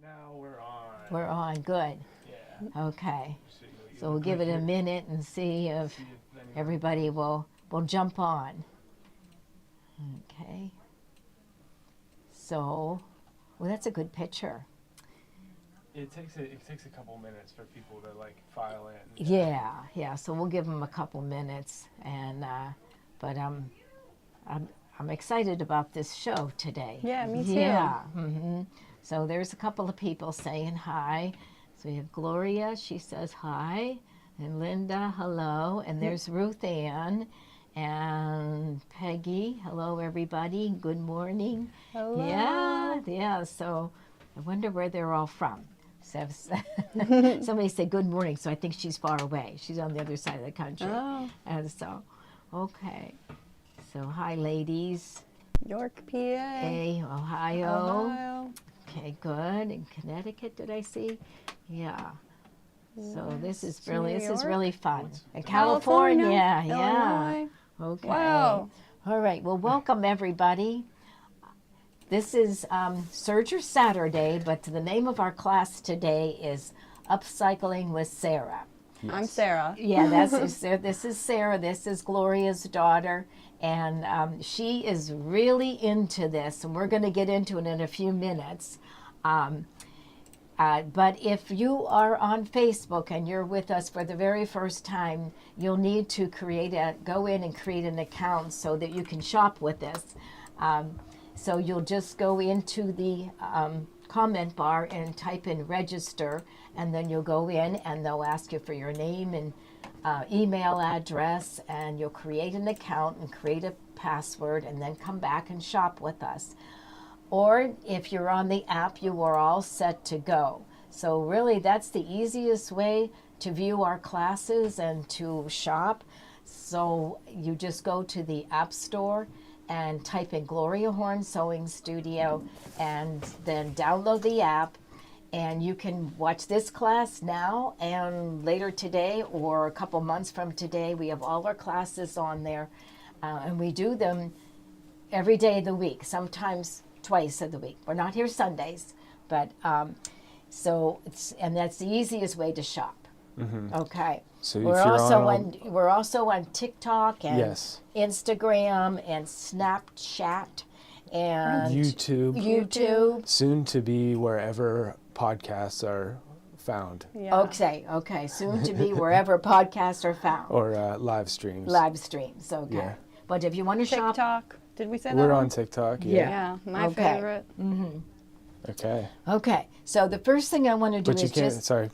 Now we're on. We're on. Good. Yeah. Okay. So So we'll give it a minute and see if everybody will jump on. Okay. So, well, that's a good picture. It takes a couple minutes for people to like file in. Yeah. So we'll give them a couple minutes, and but I'm excited about this show today. Yeah, me too. Yeah. So there's a couple of people saying hi. So we have Gloria. She says hi, and Linda, hello, and there's Ruth Ann. And Peggy, hello everybody, good morning. Hello. Yeah, so I wonder where they're all from. So somebody said good morning, so I think she's far away. She's on the other side of the country. Oh. And so, okay. So hi ladies. York, PA. Hey, Ohio. Ohio. Okay, good. In Connecticut, did I see? Yeah. So this is New really York. fun. In California, California, yeah. Illinois. Okay. Wow. All right. Well, welcome everybody. This is Serger Saturday, but the name of our class today is Upcycling with Sara. Yes. I'm Sara. Yeah, this is Sara. This is Gloria's daughter, and she is really into this, and we're going to get into it in a few minutes. But if you are on Facebook and you're with us for the very first time, you'll need to go in and create an account so that you can shop with us. So you'll just go into the comment bar and type in register, and then you'll go in and they'll ask you for your name and email address, and you'll create an account and create a password and then come back and shop with us. Or if you're on the app, you are all set to go. So really that's the easiest way to view our classes and to shop. So you just go to the App Store and type in Gloria Horn Sewing Studio and then download the app, and you can watch this class now and later today or a couple months from today. We have all our classes on there, and we do them every day of the week, sometimes twice of the week. We're not here Sundays, but and that's the easiest way to shop. Okay. So we're also on TikTok and yes. Instagram and Snapchat and YouTube. Soon to be wherever podcasts are found. Yeah. Okay. Soon to be wherever podcasts are found. Or live streams. Okay. Yeah. But if you want to shop, TikTok. Did we say that? We're on TikTok. Yeah, my favorite. Okay. So the first thing I want to do But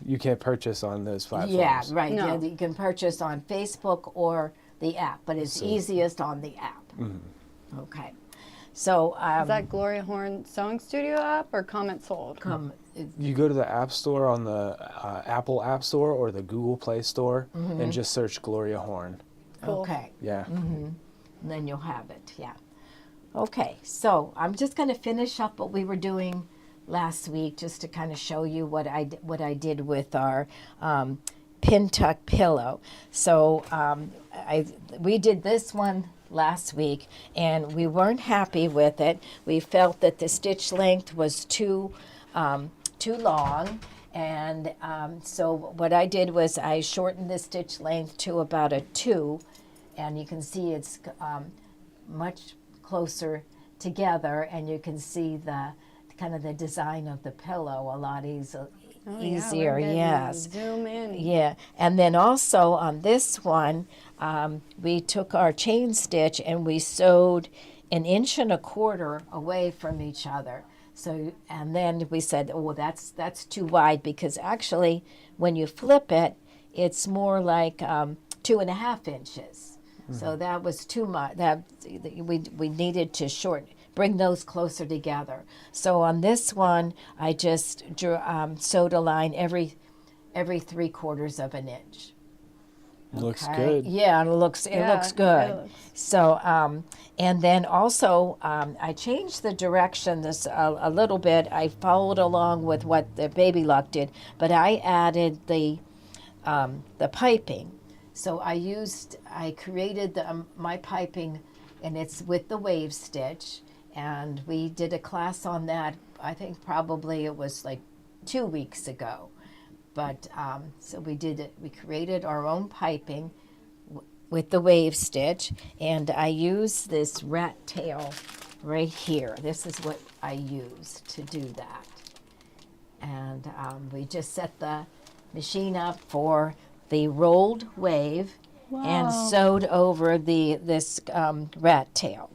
you can't purchase on those platforms. Yeah, right. No. Yeah, you can purchase on Facebook or the app, but it's easiest on the app. Okay. So Is that Gloria Horn Sewing Studio app or Comment Sold? You go to the App Store on the Apple App Store or the Google Play Store and just search Gloria Horn. Cool. Okay. Yeah. And then you'll have it. Yeah. Okay. So I'm just going to finish up what we were doing last week, just to kind of show you what I did with our pin tuck pillow. So we did this one last week, and we weren't happy with it. We felt that the stitch length was too long, and so what I did was I shortened the stitch length to about a 2, and you can see it's much closer together, and you can see the kind of the design of the pillow a lot easier. Yes. Zoom in. Yeah, and then also on this one, we took our chain stitch and we sewed 1.25 inches away from each other. So, and then we said, oh, that's too wide, because actually, when you flip it, it's more like 2.5 inches. So that was too much. That we needed to bring those closer together. So on this one, I just sewed a line every 3/4 inch. Looks good. Yeah, and it looks good. So, and then also, I changed the direction a little bit. I followed along with what the Baby Lock did, but I added the piping. So I created my piping, and it's with the wave stitch, and we did a class on that I think probably it was like 2 weeks ago. But so we did it. We created our own piping with the wave stitch, and I use this rat tail right here. This is what I use to do that. And we just set the machine up for the rolled wave and Wow. sewed over this rat tail.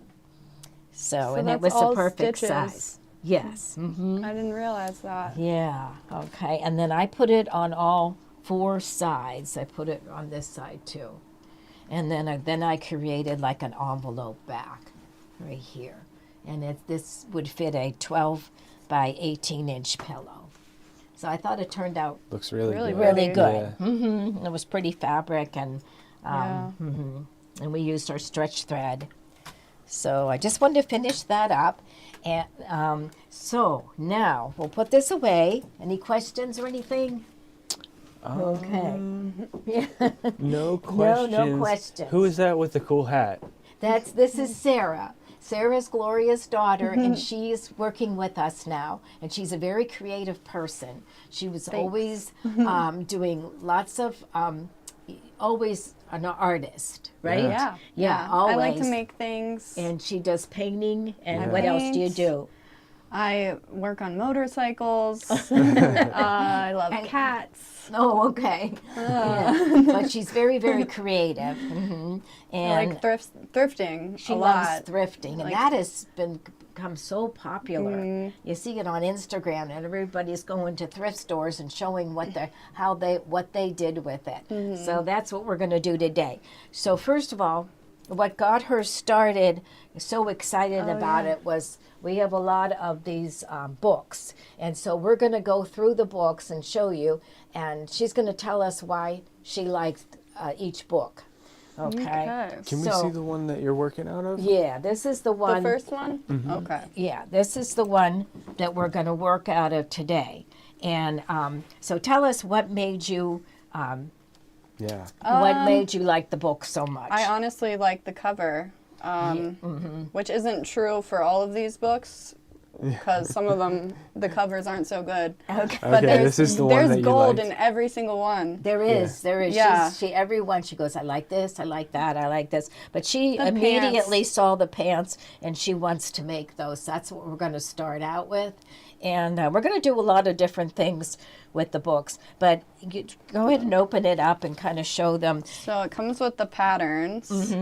So and it that's was the all perfect stitches. size. Yes. I didn't realize that. Yeah. Okay. And then I put it on all 4 sides. I put it on this side too. And then I created like an envelope back right here. And this would fit a 12 by 18-inch pillow. So I thought it turned out Looks really Really good. really Yeah. good. Yeah. It was pretty fabric, and Yeah. and we used our stretch thread. So I just wanted to finish that up. And so now we'll put this away. Any questions or anything? Okay. No questions. questions. Who is that with the cool hat? This is Sara. Sarah's Gloria's daughter, and she's working with us now. And she's a very creative person. She was always doing lots of, always an artist, right? Yeah. Yeah, always. I like to make things. And she does painting. And Yeah. what else do you Paint. do? I work on motorcycles. I love cats. Oh, okay. Yeah. But she's very, very creative. I And like thrifting she a loves lot. thrifting, and Like- that has become so popular. You see it on Instagram, and everybody's going to thrift stores and showing what they did with it. So that's what we're going to do today. So first of all, what got her started, so excited about it, was we have a lot of these books, and so we're going to go through the books and show you, and she's going to tell us why she liked each book. Okay. Can we So- see the one that you're working out of? Yeah, this is the The one. first one? Okay. Yeah, this is the one that we're going to work out of today. And so tell us what made you Yeah. like the book so much. I honestly like the cover, which isn't true for all of these books, because some of them, the covers aren't so good. Okay. But Okay, this is the one that there's you gold liked. in every single one. There is. Yeah. She everyone she goes, I like this, I like that, I like this. But she The immediately pants. saw the pants, and she wants to make those. That's what we're going to start out with, and we're going to do a lot of different things with the books. But go ahead and open it up and kind of show them. So it comes with the patterns.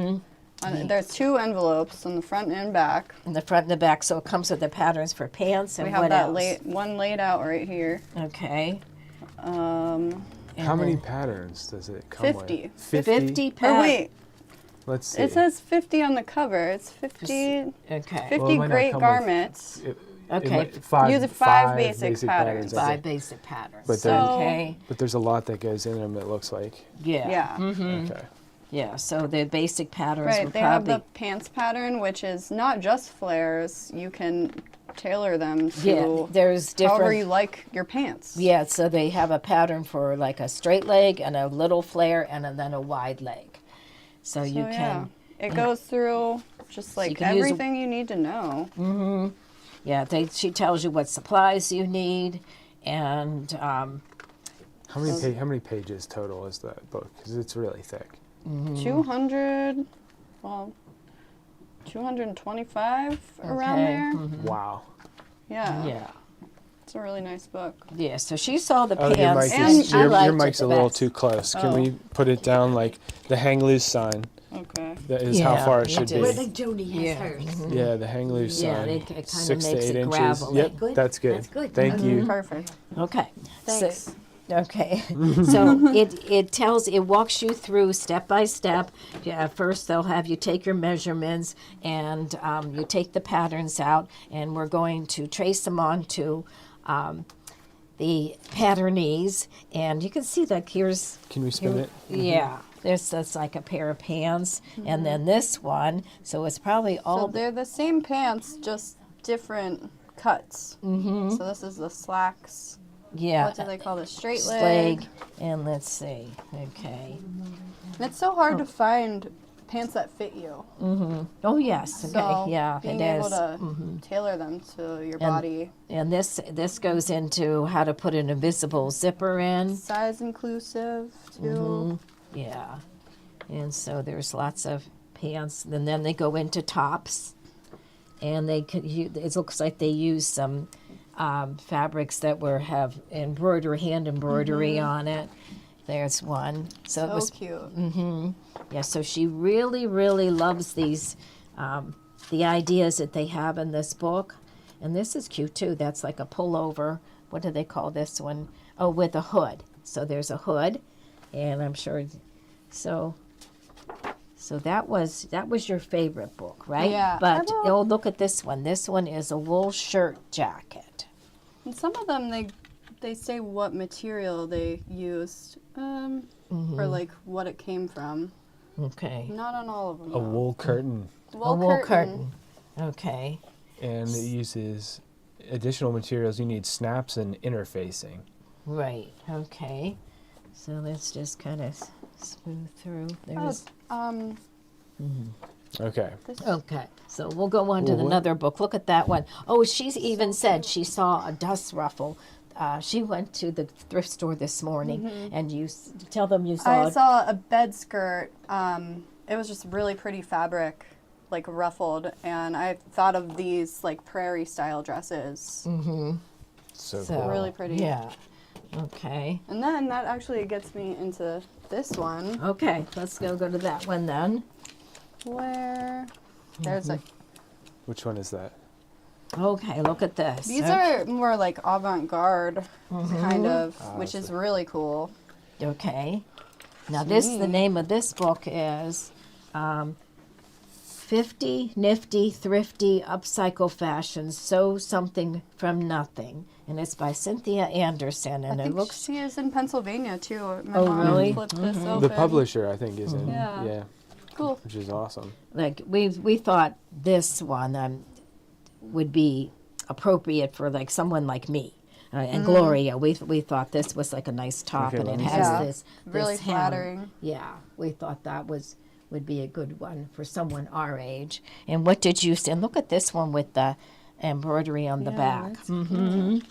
There's 2 envelopes on the front and back. In the front and the back, so it comes with the patterns for pants and We have what that else? one laid out right here. Okay. Um, How many then- patterns does it come 50. with? 50 or patterns. wait, Let's see. it says 50 on the cover. It's 50, Okay. 50 Well, it might not great come with- garments. It Okay. might- five, Use 5 basic patterns. I 5 think. basic patterns. But So- then- Okay. But there's a lot that goes in them, it looks like. Yeah. Yeah. Okay. Yeah. So the basic patterns Right, were they have probably the pants pattern, which is not just flares. You can tailor them to yeah. There's different. however you like your pants. Yeah. So they have a pattern for like a straight leg and a little flare and then a wide leg. So you So, can. It goes through just like can use a- everything you need to know. Yeah. She tells you what supplies you need, and How many pages total is that book? Because it's really thick. 200, well, 225 around Okay. there. Wow. Yeah. yeah. It's a really nice book. Yeah. So she saw the Oh, your pants. mic and is I your liked mic's it a the little best. too close. Can Oh. we put it down like the hang loose sign? Okay. That is how Yeah, far it you should did. be. Where Joni has Yeah. hers. Yeah, the hang loose Yeah, sign. it kinda 6 to makes 8 it inches. gravelly. Yep, Good? that's good. That's good. Thank you. Perfect. Okay. Thanks. So, okay. So it walks you through step by step. Yeah, first they'll have you take your measurements, and you take the patterns out, and we're going to trace them onto the patternees, and you can see that here's Can we spin it? yeah. That's like a pair of pants, and then this one. So it's probably all So they're the same pants, just different cuts. So this is the slacks. yeah. What do they call this? Straight leg, leg. and let's see. Okay. And it's so hard to find pants that fit you. Oh yes, okay, So yeah, being it able is. to tailor them to your body. And this goes into how to put an invisible zipper in. Size inclusive too. Yeah, and so there's lots of pants, and then they go into tops, and they could. It looks like they use some fabrics that have hand embroidery on it. There's one. So it So was cute. yeah. So she really, really loves these, the ideas that they have in this book, and this is cute too. That's like a pullover. What do they call this one? Oh, with a hood. So there's a hood, and I'm sure. So that was your favorite book, right? Yeah, But oh, look at this one. This one is a wool shirt jacket. And some of them they say what material they used, or like what it came from. Okay. Not on all of them. A wool curtain, A wool curtain. Okay. and it uses additional materials. You need snaps and interfacing. Right. Okay. So let's just kind of smooth through. Oh, There's. Okay. Okay. So we'll go on to Well, what- another book. Look at that one. Oh, she's even said she saw a dust ruffle. She went to the thrift store this morning, and tell them you saw. I saw a bed skirt. It was just really pretty fabric, like ruffled, and I thought of these like prairie style dresses. So So, cool. Really pretty. Yeah. Okay. And then that actually gets me into this one, Okay. Let's go to that one then. where there's a. Which one is that? Okay. Look at this. These Okay. are more like avant-garde kind of, which is really cool. Okay. Now the name of this book is 50 Nifty Thrifty Upcycle Fashions Sew Something from Nothing. And it's by Cynthia Anderson. And I it think looks she is in Pennsylvania too. My Oh, mom really? flipped this open. The publisher, I think, is in. Yeah. Yeah, Cool. which is awesome. like we thought this one would be appropriate for like someone like me. And Gloria, we thought this was like a nice top, Okay, and let it me has see. this Really this hem. flattering. Yeah, we thought that would be a good one for someone our age. And what did you say? And look at this one with the embroidery on the back. that's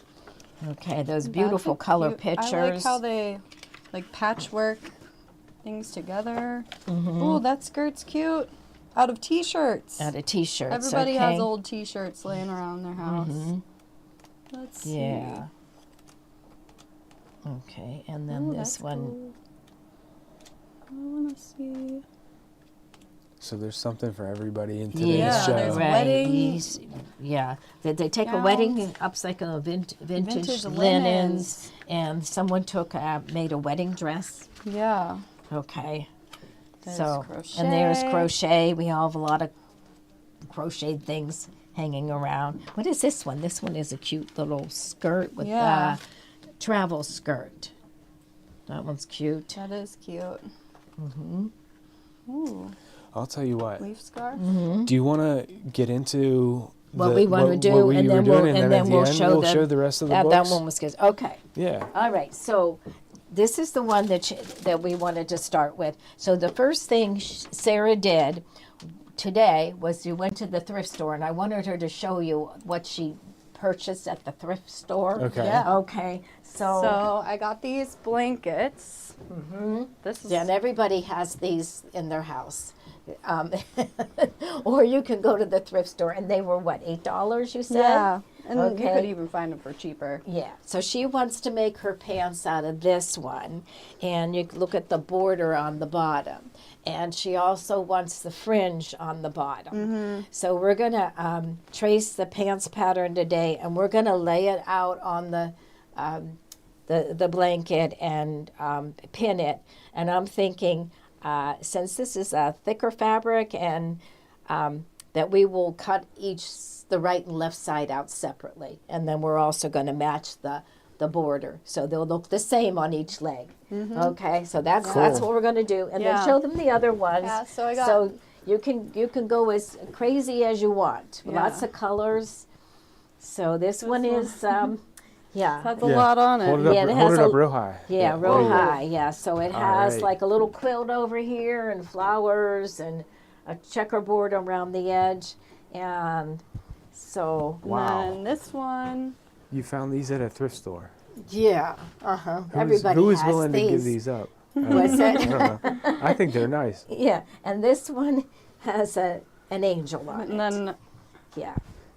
Okay, those That's beautiful a color cute- pictures. I like how they like patchwork things together. Oh, that skirt's cute. Out of t-shirts. Out of t-shirts. Everybody okay. has old t-shirts laying around their house. Let's see. Yeah. Okay, and then Oh, this that's one. cool. I want to see. So there's something for everybody in Yeah, today's show. there's right. wedding These- yeah, they take a wedding and upcycle vintage linens, and someone made a wedding dress. Yeah. Okay. There's so crochet. and there's crochet. We all have a lot of crocheted things hanging around. What is this one? This one is a cute little skirt with Yeah. travel skirt. That one's cute. That is cute. Ooh, I'll tell you what. leaf scarf. Do you want to get into What we want to do, what and you were then doing, we'll and then at the we'll end, show we'll them. show the rest of the that books? one was good. Okay. Yeah. All right, so this is the one that we wanted to start with. So the first thing Sarah did today was you went to the thrift store, and I wanted her to show you what she purchased at the thrift store. Okay. Yeah. Okay. So, So I got these blankets. This is and everybody has these in their house. Or you can go to the thrift store, and they were what, $8? You said? yeah, and you Okay. could even find them for cheaper. Yeah, so she wants to make her pants out of this one, and you look at the border on the bottom, and she also wants the fringe on the bottom. So we're gonna trace the pants pattern today, and we're gonna lay it out on the blanket and pin it. And I'm thinking, since this is a thicker fabric, and that we will cut the right and left side out separately, and then we're also going to match the border, so they'll look the same on each leg. Okay, so that's what we're going to do, and then Yeah. show them the other ones. Yeah, so I got- So you can go as crazy as you want. Yeah. Lots of colors. So this one is Yeah. That's a lot on Hold it. it up, Yeah, it hold has it up a- real high. Yeah, there real you go. high. Yeah, so it has right. like a little quilt over here and flowers and a checkerboard around the edge, and so Wow. And then this one, You found these at a thrift store. yeah, everybody who is has willing these. to give these up? What's I that? don't know. I think they're nice. Yeah, and this one has an angel on and it. then Yeah.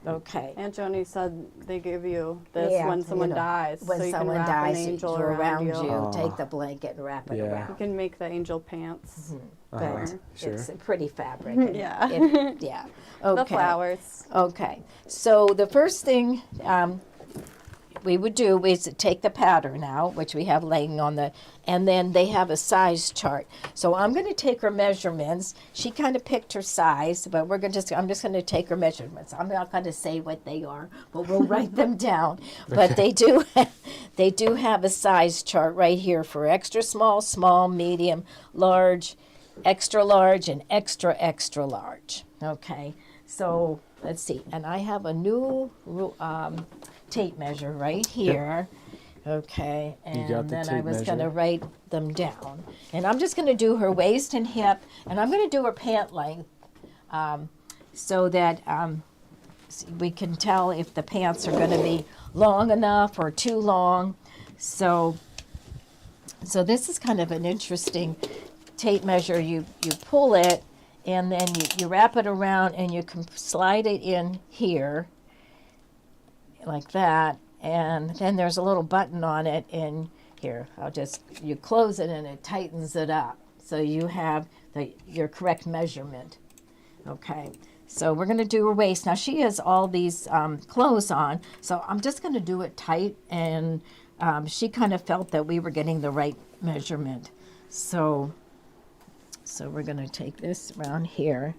Okay. Aunt Joni said they give you this Yeah, when someone you know, dies, when so you can someone wrap dies, an angel you around you. Oh. take the blanket and wrap it Yeah. You around. can make the angel pants. But Sure. it's a pretty fabric. and Yeah. yeah. Okay. The flowers. Okay. So the first thing we would do is take the pattern out, which we have laying on the, and then they have a size chart. So I'm going to take her measurements. She kind of picked her size, but I'm just going to take her measurements. I'm not going to say what they are, but we'll write them down. But they do have a size chart right here for extra small, small, medium, large, extra large, and extra, extra large. Okay. So let's see. And I have a new tape measure right here. Okay, You got and the then I tape was going to measure? write them down. And I'm just going to do her waist and hip, and I'm going to do her pant length so that we can tell if the pants are going to be long enough or too long. So this is kind of an interesting tape measure. You pull it, and then you wrap it around, and you can slide it in here like that, and then there's a little button on it, and here you close it and it tightens it up so you have your correct measurement. Okay, so we're going to do her waist. Now she has all these clothes on, so I'm just going to do it tight, and she kind of felt that we were getting the right measurement. So we're going to take this around here.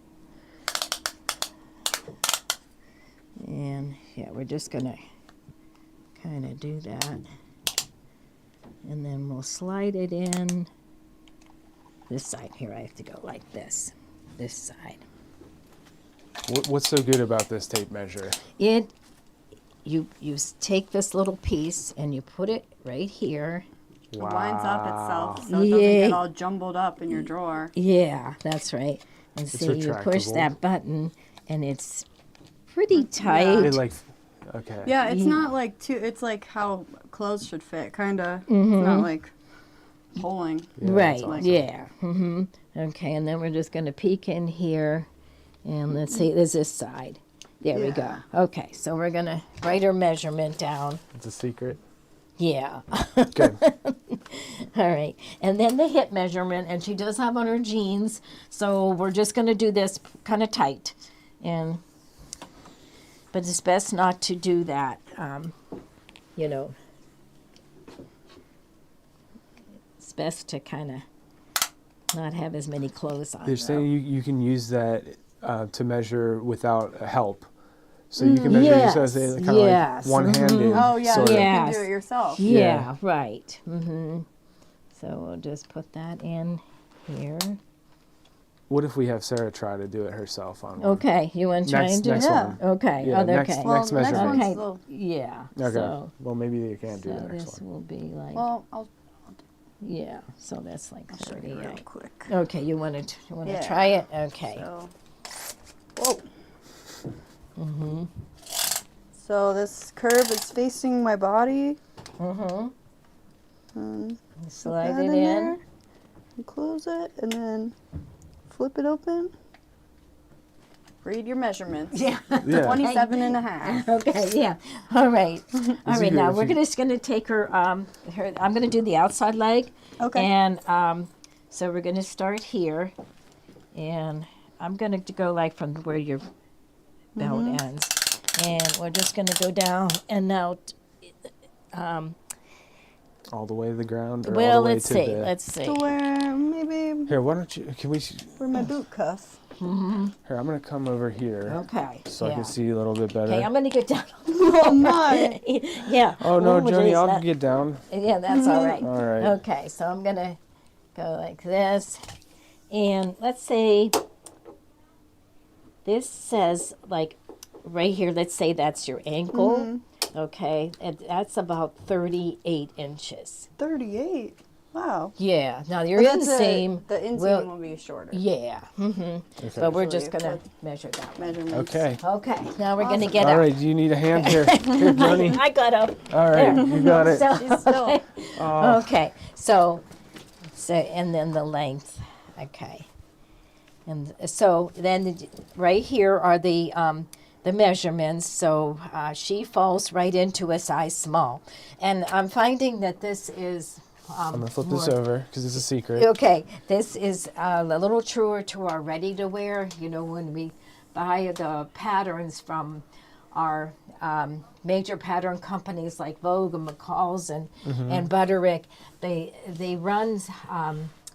And yeah, we're just going to kind of do that. And then we'll slide it in this side. Here, I have to go like this side. What's so good about this tape measure? You take this little piece and you put it right here. It lines up itself so it Yeah. doesn't get all jumbled up in your drawer. Yeah, that's right. And see, you push retractable. that button and it's pretty tight. It okay. Yeah, it's not like it's like how clothes should fit, kind of. It's not like pulling. Yeah, Right, that's awesome. yeah. Okay, and then we're just going to peek in here, and let's see, there's this side. There we go. Okay, so we're going to write her measurement down. It's a secret. Yeah. Good. All right. And then the hip measurement, and she does have on her jeans, so we're just going to do this kind of tight. But it's best not to do that, It's best to kind of not have as many clothes on. They're though. saying you can use that to measure without help. So you can measure yes, yourself kind of yes, like one-handed. Oh, yeah, sort you of. Yeah. can do it yourself. Yeah, Yeah. right. So we'll just put that in here. What if we have Sarah try to do it herself on one? Okay, you want to try Next, and do next it? one. Okay, Yeah, okay. next Well, next the next measurement. one's Okay. the- Yeah. Okay. So, Well, maybe you can't do so the next this one. will be like, Well, I'll yeah. So that's like show you real 38. quick. Okay, you want to Yeah. try it? Okay. So, whoa. So this curve is facing my body. Slide that it in in. there. And close it, and then flip it open. Read your measurements. Yeah. Yeah. 27 and a half. Okay. Yeah. All right. All it right. good Now if we're you- just going to take her. I'm going to do the outside leg. Okay. And so we're going to start here, and I'm going to go like from where your belt ends, and we're just going to go down and out. All the way to the ground, or all Well, the way let's to see. the. Let's see. To where maybe Here, why don't you? Can we? where my boot cuff. Here, I'm gonna come over here Okay. so I yeah. can see a little bit better. Okay, I'm going to get down. Oh my! Yeah. Oh no, Ooh, Joni, geez, I'll that- get down. Yeah, that's all right. All right. Okay, so I'm going to go like this. And let's say this says like right here, let's say that's your ankle. Okay, and that's about 38 inches. 38. Wow. Yeah. Now your But that's inseam. the inseam will- will be shorter. Yeah. But we're just Usually gonna with measure that. Measurements. Okay. Okay. Now we're gonna get All up. right. Do you need a hand here? Here, Johnny. I got up. All right. There. You got it. So, She's still. okay. So and then the length. Okay. And so then right here are the measurements. So she falls right into a size small, and I'm finding that this is. I'm gonna flip this over because it's a secret. Okay, this is a little truer to our ready to wear. You know, when we buy the patterns from our major pattern companies like Vogue and McCall's and Butterick, they run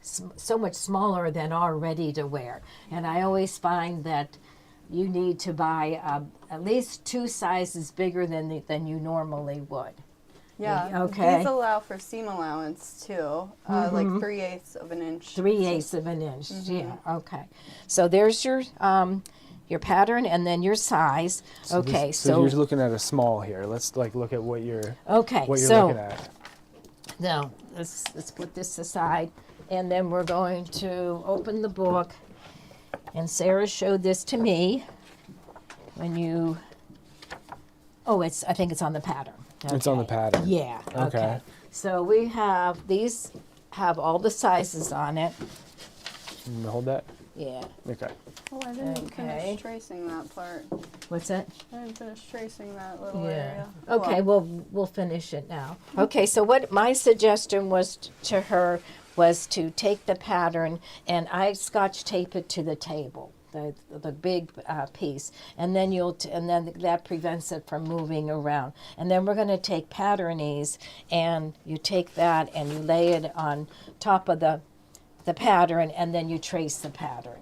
so much smaller than our ready to wear. And I always find that you need to buy at least 2 sizes bigger than you normally would. Yeah. Okay. These allow for seam allowance too, like 3/8 of an inch. 3/8 of an inch. Yeah. Okay. So there's your pattern and then your size. Okay. So you're looking at a small here. Let's look at what you're Okay. what you're So looking at. now let's put this aside, and then we're going to open the book. And Sarah showed this to me when you. Oh, I think it's on the pattern. It's on the Okay. pattern. Yeah. Okay. So we have these have all the sizes on it. You want to hold that? Yeah. Okay. Oh, I didn't Okay. finish tracing that part. What's that? I didn't finish tracing that little Yeah. area. Okay, we'll finish it now. Okay, so what my suggestion was to her was to take the pattern and I scotch tape it to the table, the big piece, and then and then that prevents it from moving around. And then we're going to take pattern ease, and you take that and you lay it on top of the pattern, and then you trace the pattern.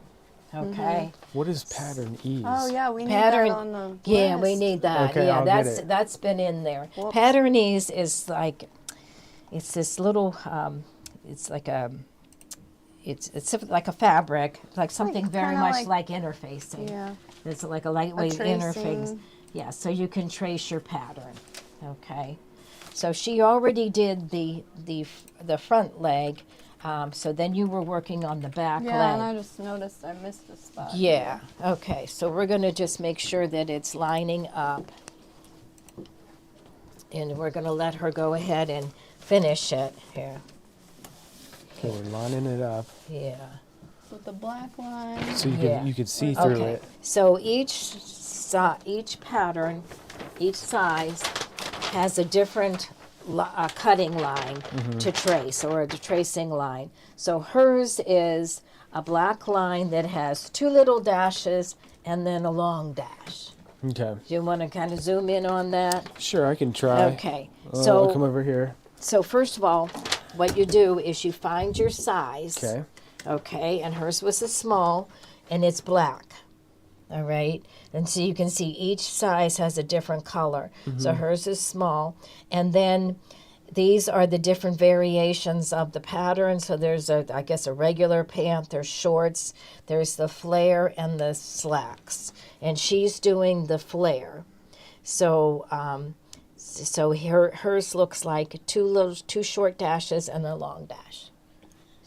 Okay. What is pattern ease? Oh yeah, we need Pattern. that on the Yeah, we list. need that. Okay, yeah, I'll get it. that's been in there. Whoops. Pattern ease is like, it's this little, it's like it's like a fabric, like something very kinda much like- like interfacing. Yeah. It's like a lightweight tracing. interface. Yeah, so you can trace your pattern. Okay. So she already did the front leg. So then you were working on the back Yeah, leg. and I just noticed I missed a spot. Yeah, okay, so we're gonna just make sure that it's lining up. And we're gonna let her go ahead and finish it here. Okay, we're lining it up Yeah. With the black line. so Yeah. you could see through Okay, it. so each pattern, each size has a different cutting line to trace, or a tracing line. So hers is a black line that has 2 little dashes and then a long dash. Okay. Do you want to kind of zoom in on that? Sure, I can try. Okay. I'll come So, over here. so first of all, what you do is you find your size. Okay. Okay, and hers was a small, and it's black. All right, and so you can see each size has a different color. So hers is small, and then these are the different variations of the pattern. So there's I guess a regular pant, there's shorts, there's the flare and the slacks, and she's doing the flare. So so hers looks like 2 short dashes and a long dash.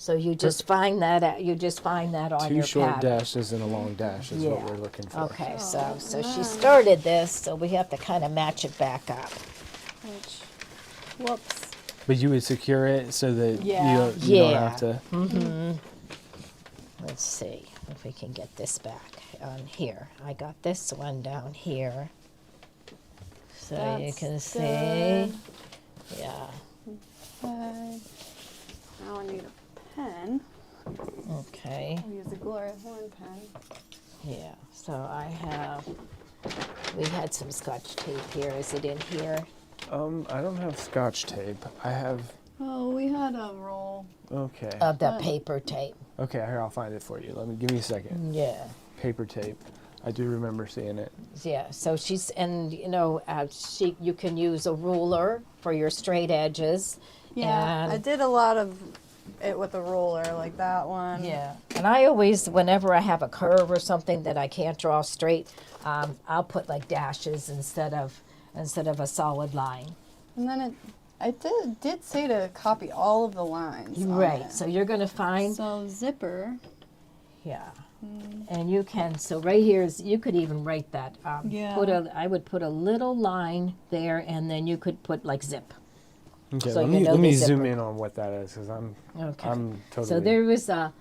So you just find that on 2 your short pattern. dashes and a long dash is what Yeah. we're looking for. Okay, so she started this, so we have to kind of match it back up. Which, whoops. But you would secure it so that Yeah. you don't Yeah. have to. Let's see if we can get this back on here. I got this one down here. So you That's can see. good. Yeah. Now I need a pen. Okay. I'll use a Gloria Horn pen. Yeah. So we had some Scotch tape here. Is it in here? I don't have Scotch tape. I have. Oh, we had a roll. Okay. Of the paper tape. Okay, here I'll find it for you. Give me a second. Yeah. Paper tape. I do remember seeing it. Yeah, so she's, and you can use a ruler for your straight edges. Yeah, and, I did a lot of it with a roller, like that one. Yeah, and I always, whenever I have a curve or something that I can't draw straight, I'll put like dashes instead of instead of a solid line. And then it did say to copy all of the lines. on Right. it. So you're going to find, So zipper. yeah. And you can, so right here is, you could even write that. Yeah. I would put a little line there, and then you could put like zip. Okay, So let you me know let me the zoom zipper. in on what that is because I'm Okay. totally. So there was a,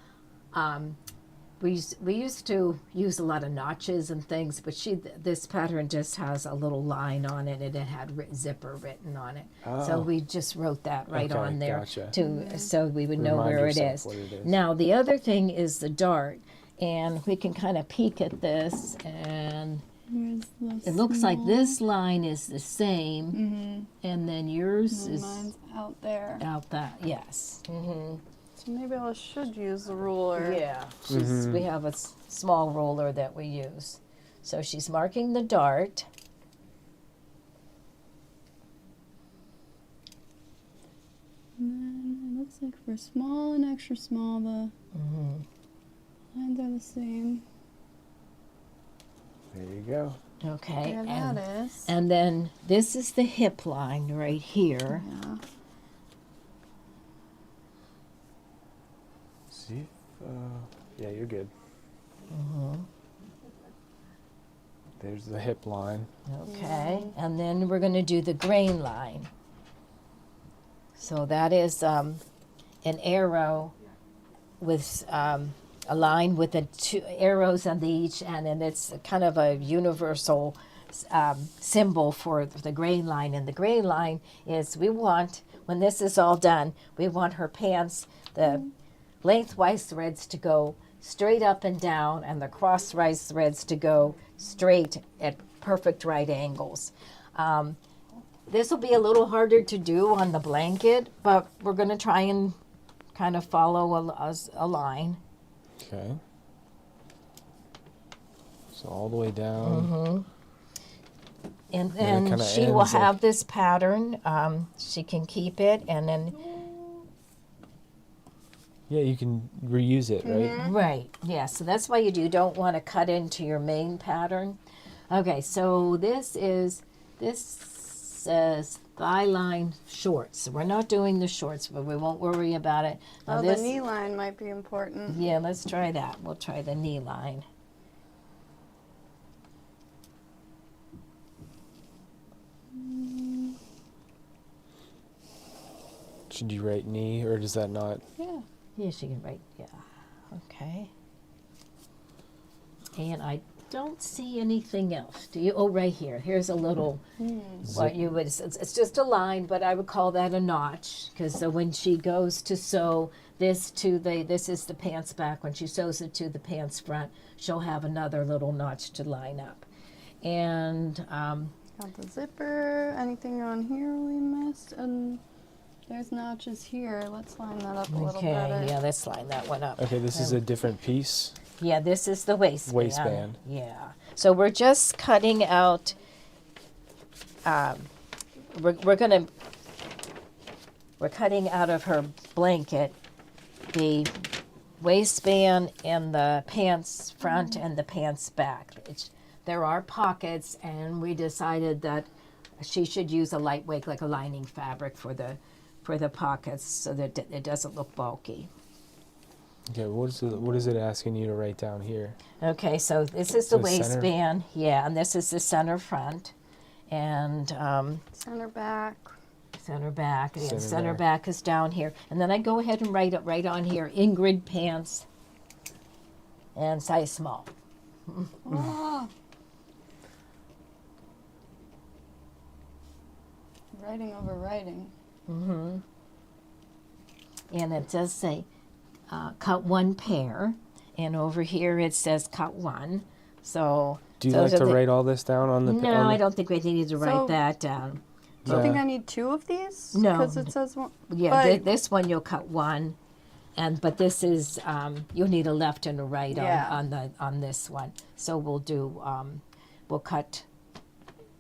we used to use a lot of notches and things, but this pattern just has a little line on it, and it had zipper written on it. So Oh. we just wrote that right Okay, on there gotcha. so we would know Remind where it yourself is. what it is. Now the other thing is the dart, and we can kind of peek at this, and Where's the it looks like this line is the same, and then yours and is mine's out there. out that, yes. So maybe I should use the ruler. Yeah, we have a small ruler that we use. So she's marking the dart. And then it looks like for small and extra small, the lines are the same. There you go. Okay, There and, that is. and then this is the hip line right here. Yeah. See? Yeah, you're good. There's the hip line. Okay, and then we're going to do the grain line. So that is an arrow with a line with the two arrows on each, and then it's kind of a universal symbol for the grain line. And the grain line is, we want, when this is all done, we want her pants, the lengthwise threads to go straight up and down, and the crosswise threads to go straight at perfect right angles. This will be a little harder to do on the blanket, but we're going to try and kind of follow a line. Okay. So all the way down. And then it then kinda she will ends at- have this pattern. She can keep it, and then, Yeah, you can reuse it, right? right, yeah, so that's why you don't want to cut into your main pattern. Okay, so this says thigh line shorts. So we're not doing the shorts, but we won't worry about it. Now Oh, this, the knee line might be important. yeah, let's try that. We'll try the knee line. Should you write knee, or does that not? Yeah. Yeah, she can write, yeah, okay. And I don't see anything else. Do you? Oh, right here. Here's a little, what you would, it's just a line, but I would call that a notch, because when she goes to sew this to this is the pants back, when she sews it to the pants front, she'll have another little notch to line up. And Got the zipper. Anything on here we missed? And there's notches here. Let's line that up a little okay, better. yeah, let's line that one up. Okay, this is a different piece. Yeah, this is the waistband. Waistband. Yeah. So we're just cutting out. We're cutting out of her blanket the waistband and the pants front and the pants back. There are pockets, and we decided that she should use a lightweight, like a lining fabric for the pockets, so that it doesn't look bulky. Okay, what is it asking you to write down here? Okay, so this is the So center- waistband, yeah, and this is the center front, and Center back. center back, and Center center back. back is down here. And then I go ahead and write it right on here, Ingrid pants, and size small. Oh. Writing over writing. And it does say, cut one pair, and over here it says cut one. So Do you those like are to the- write all this down on the? No, on the, I don't think we need to write So- that down. Do you think Yeah. I need two of these? No. Because it says one. Yeah, But- this one you'll cut one, but this is you'll need a left and a right Yeah. on this one. So we'll do we'll cut.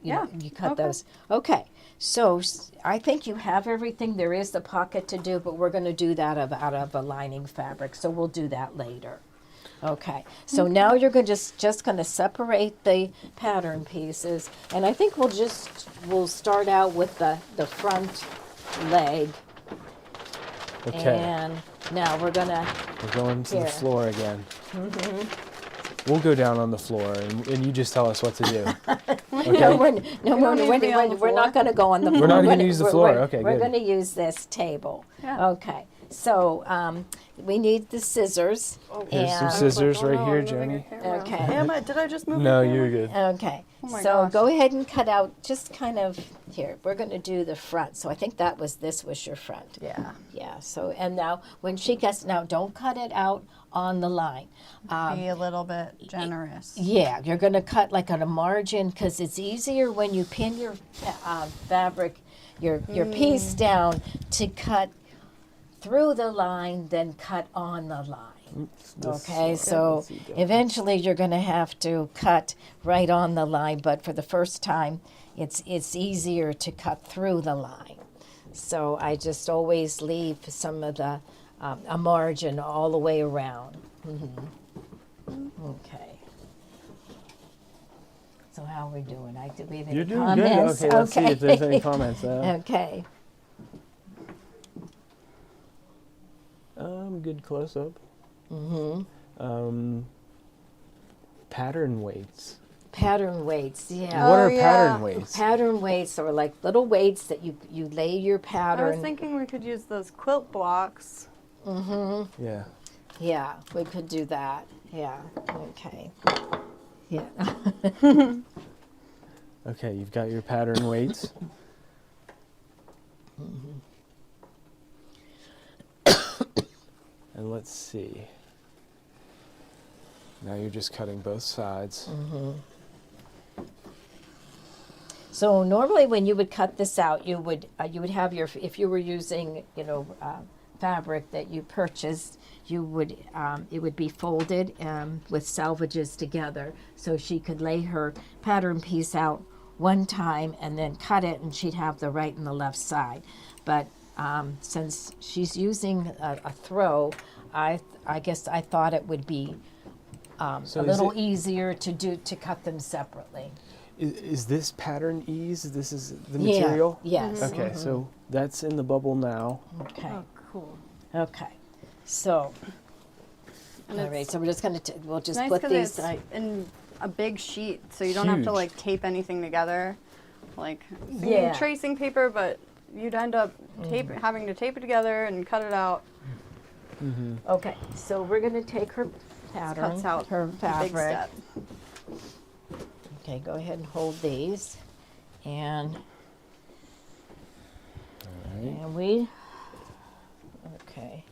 You Yeah, cut okay. those. Okay, so I think you have everything. There is the pocket to do, but we're going to do that out of a lining fabric. So we'll do that later. Okay, so now you're going just going to separate the pattern pieces, and I think we'll start out with the front leg, Okay. and now we're gonna We're going to the Here. floor again. We'll go down on the floor, and you just tell us what to do. Okay. no, need to be on the we're not floor. going to go on the floor. We're not gonna use the floor. Okay, We're good. going to use this table. Yeah. Okay, so we need the scissors. Here's some and- scissors Oh, right no, here, I'm moving Jenny. your camera. Okay. Damn it, did I just move No, your camera? you're good. Okay, Oh my so gosh. go ahead and cut out just kind of here. We're going to do the front. So I think this was your front. Yeah. Yeah. So and now when she gets don't cut it out on the line. Be a little bit generous. Yeah, you're going to cut like on a margin because it's easier when you pin your fabric, your piece down to cut through the line than cut on the line. Okay, so eventually you're going to have to cut right on the line, but for the first time, it's easier to cut through the line. So I just always leave some of the a margin all the way around. Okay. So how are we doing? Did we have any You're doing comments? good. Okay, let's see if there's any comments. Okay. Good close up. Pattern weights. Pattern weights, yeah. What are yeah. pattern weights? Pattern weights are like little weights that you lay your I pattern. was thinking we could use those quilt blocks. Yeah. Yeah, we could do that. Yeah. Okay. Yeah. Okay, you've got your pattern weights. And let's see. Now you're just cutting both sides. So normally when you would cut this out, you would have your, if you were using fabric that you purchased, you would it would be folded with salvages together, so she could lay her pattern piece out one time and then cut it, and she'd have the right and the left side. But since she's using a throw, I guess I thought it would be So a is little it- easier to cut them separately. Is this pattern ease? This is the Yeah, material? yes. Okay, so that's in the bubble now. Okay. Oh, cool. Okay. So, And all it's right. So we're just gonna we'll just nice put because these. it's in a big sheet, so you don't have to Huge. like tape anything together. Like you need Yeah. tracing paper, but you'd end up having to tape it together and cut it out. Okay. So we're gonna take her pattern, Cuts out her a big fabric. step. Okay. Go ahead and hold these, and and we. Okay.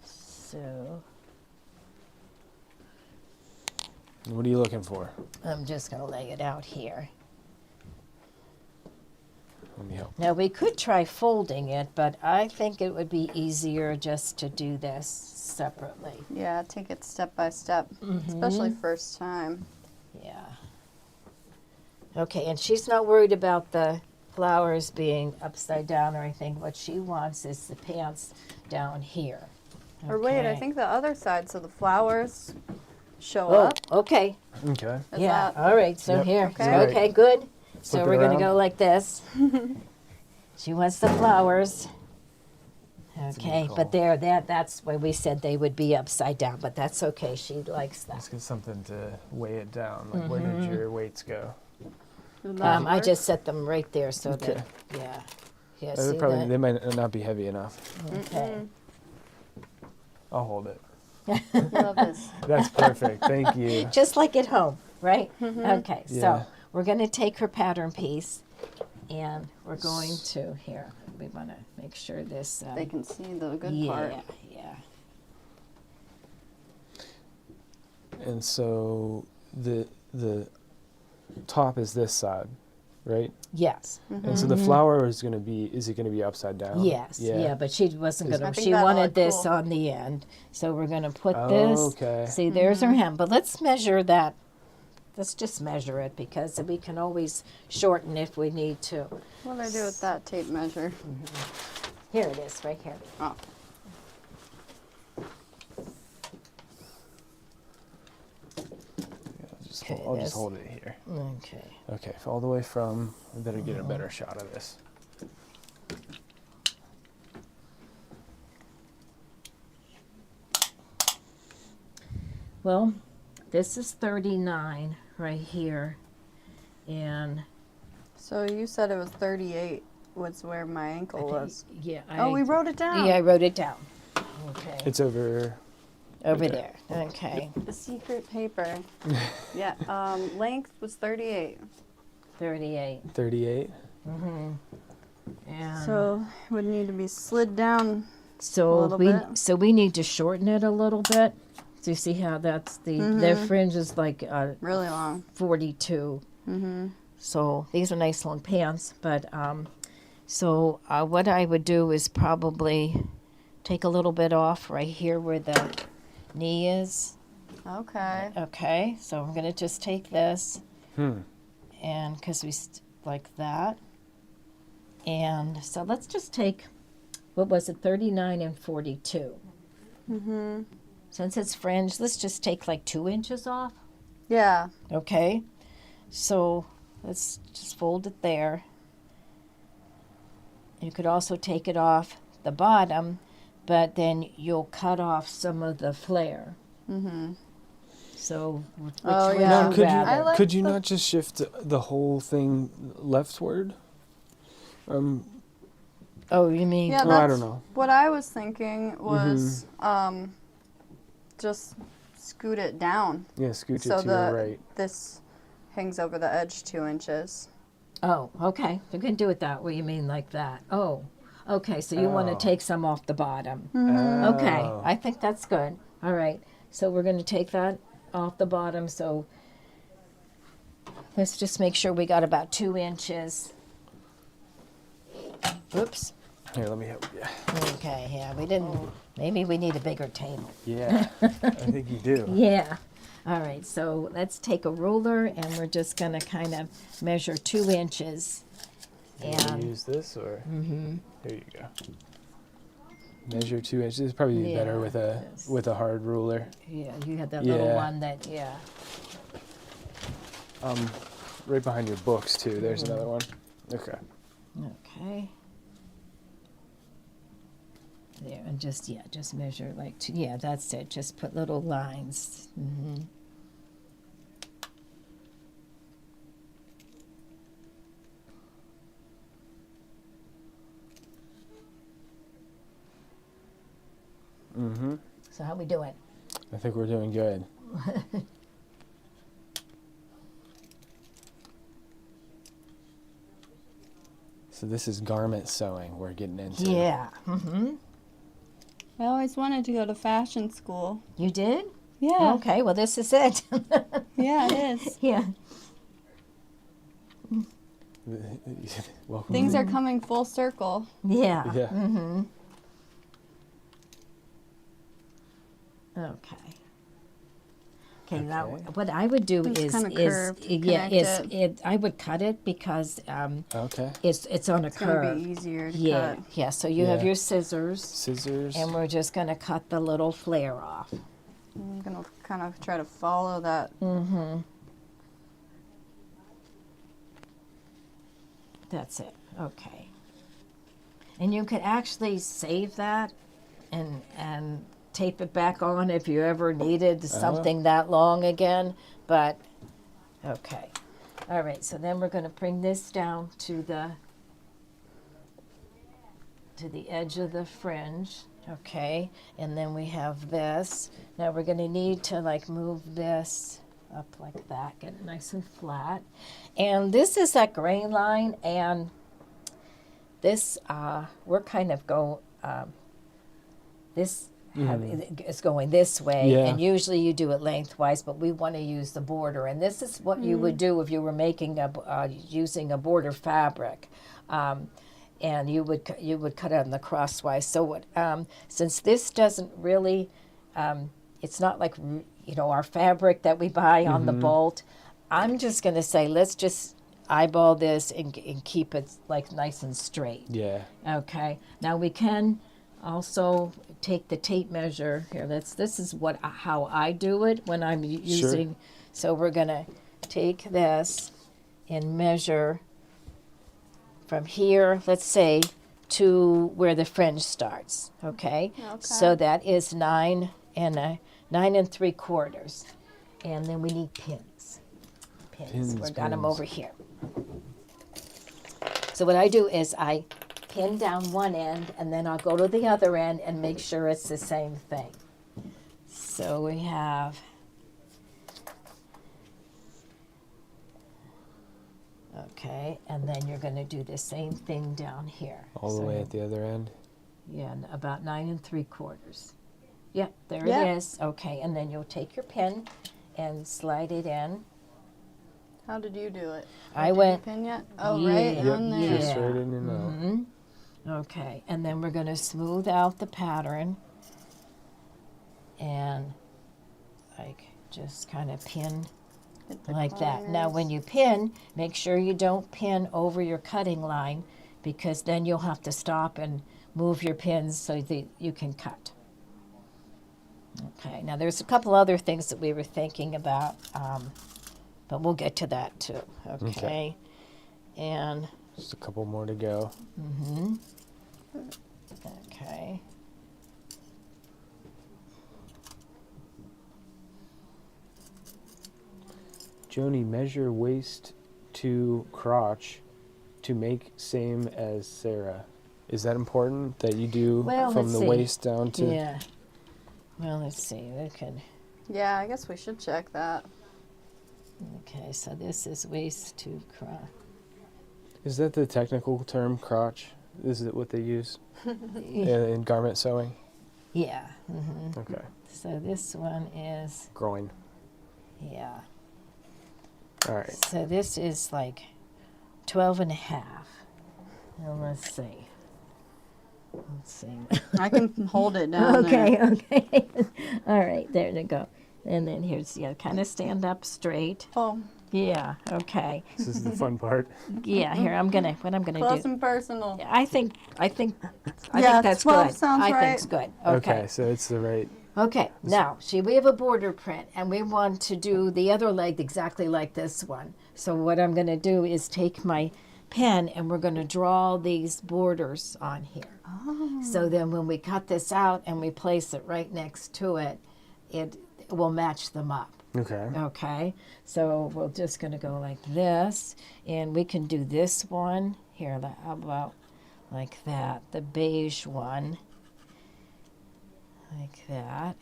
So What are you looking for? I'm just gonna lay it out here. Let me help. Now we could try folding it, but I think it would be easier just to do this separately. Yeah, take it step by step, especially first time. Yeah. Okay, and she's not worried about the flowers being upside down or anything. What she wants is the pants down here. Or wait, I Okay. think the other side, so the flowers show Oh, up. okay. Okay. Is Yeah. that- All right. So Yep. here. Okay. Okay. Good. So Flip it we're gonna around. go like this. She wants the flowers. a good Okay, call. but that's why we said they would be upside down, but that's okay. She likes that. Let's get something to weigh it down. Like, where did your weights go? Would that I work? just set them right there so Okay. that yeah. They See probably that? they might not be heavy enough. Okay. I'll hold it. Love this. That's perfect. Thank you. Just like at home, right? Okay, Yeah. so we're going to take her pattern piece and we're going to, here, we want to make sure this. They can see the good yeah, part. yeah. And so the top is this side, right? Yes, And so the flower is it going to be upside down? yes, yeah, but she wasn't Is- going I to, think she that'll wanted look this cool. on the end. So we're going to put Oh, this. okay. See, there's her hem, but let's measure that. Let's just measure it because we can always shorten if we need to. What do I do with that tape measure? Here it is, right here. Oh, I'll just this- hold it here. Okay. Okay, all the way from. I better get a better shot of this. Well, this is 39 right here, and So you said it was 38 was where my ankle was. yeah. Oh, we wrote it down. Yeah, I wrote it down. Okay. It's over. Over there. Okay. The secret paper. Yeah. Length was 38. 38. 38. And So it would need to be slid down. so little we bit. so we need to shorten it a little bit. So you see how that's their fringe is like Really long. 42. So these are nice long pants, but so what I would do is probably take a little bit off right here where the knee is. Okay. Okay, so I'm gonna just take this, and because like that, and so let's just take, what was it, 39 and 42. Since it's fringe, let's just take like 2 inches off. Yeah. Okay, so let's just fold it there. You could also take it off the bottom, but then you'll cut off some of the flare. So which Oh, would yeah. you Could you rather? like could you the- not just shift the whole thing leftward? Oh, you mean? Yeah, Oh, that's I don't know. what I was thinking was just scoot it down. Yeah, scooch So it to your right. this hangs over the edge 2 inches. Oh, okay. You can do it that way. You mean like that? Oh, okay. So you want to Oh. take some off the bottom. Mm-hmm. Okay, Oh. I think that's good. All right. So we're going to take that off the bottom. So let's just make sure we got about 2 inches. Oops. Here, let me help you. Okay. Yeah, we didn't. Maybe we need a bigger table. Yeah, I think you do. Yeah. All right, so let's take a ruler and we're just going to kind of measure 2 inches. You And use this or? There you go. Measure 2 inches. It's probably Yeah, better yes. with a hard ruler. yeah, you had that little Yeah. one that, yeah. Right behind your books too. There's another one. Okay. Okay. There, and just, yeah, just measure like 2. Yeah, that's it. Just put little lines. So how we doing? I think we're doing good. So this is garment sewing we're getting into. Yeah. I always wanted to go to fashion school. You did? Yeah. Okay, well, this is it. Yeah, it is. Yeah. Welcome. Things are coming full circle. Yeah. Yeah. Okay. Okay, now Okay. what I would do It's is kinda curved, yeah, connect is I would cut it because Okay. it's on a It's going to curve. be easier to Yeah, cut. yeah. So you have Yeah. your scissors, Scissors. and we're just gonna cut the little flare off. I'm going to kind of try to follow that. That's it. Okay. And you could actually save that and tape it back on if you ever needed something that long again. But okay. All right. So then we're going to bring this down to the edge of the fringe. Okay. And then we have this. Now we're going to need to like move this up like that, get it nice and flat. And this is that grain line, and this we're kind of this is going this way, Yeah. and usually you do it lengthwise, but we want to use the border, and this is what you would do if you were making using a border fabric. And you would cut it on the crosswise. So what? Since this doesn't really, it's not like our fabric that we buy on the bolt. I'm just going to say let's just eyeball this and keep it like nice and straight. Yeah. Okay. Now we can also take the tape measure here. This is how I do it when I'm using So we're going to take this and measure from here, let's say, to where the fringe starts, okay? So that is 9 3/4. And then we need pins. We've got them over here. So what I do is I pin down one end, and then I'll go to the other end and make sure it's the same thing. So we have, okay, and then you're going to do the same thing down here. All the So way at the other end. yeah, about 9 3/4. Yep, there Yeah. it is. Okay, and then you'll take your pin and slide it in. How did you do it? I Did you went- pin yet? Oh, Yeah. right Yep, on there. just Yeah. right in and out. Okay, and then we're going to smooth out the pattern and like just kind of pin Hit the like that. Now corners. when you pin, make sure you don't pin over your cutting line, because then you'll have to stop and move your pins so that you can cut. Okay, now there's a couple other things that we were thinking about, but we'll get to that too. Okay. And Just a couple more to go. okay. Joni, measure waist to crotch to make same as Sarah. Is that important that you do Well, from let's the see. waist down to? Yeah. Well, let's see. We can. Yeah, I guess we should check that. Okay, so this is waist to crotch. Is that the technical term, crotch? Is it what they use in garment sewing? Yeah. Okay. So this one is, Groin. yeah. All right. So this is like 12 and a half. Now let's see. Let's see. I can hold it down there. Okay. All right, there you go. And then here's, yeah, kind of stand up straight. Oh, Yeah, okay. This is the fun part. Yeah, here, what I'm gonna close do. and personal. I think Yeah, that's 12 good. sounds I right. think's good. Okay, so it's the right. Okay, now, see, we have a border print, and we want to do the other leg exactly like this one. So what I'm going to do is take my pen, and we're going to draw these borders on here. Oh. So then when we cut this out and we place it right next to it, it will match them up. Okay. Okay, so we're just going to go like this, and we can do this one. Here, how about like that, the beige one. Like that.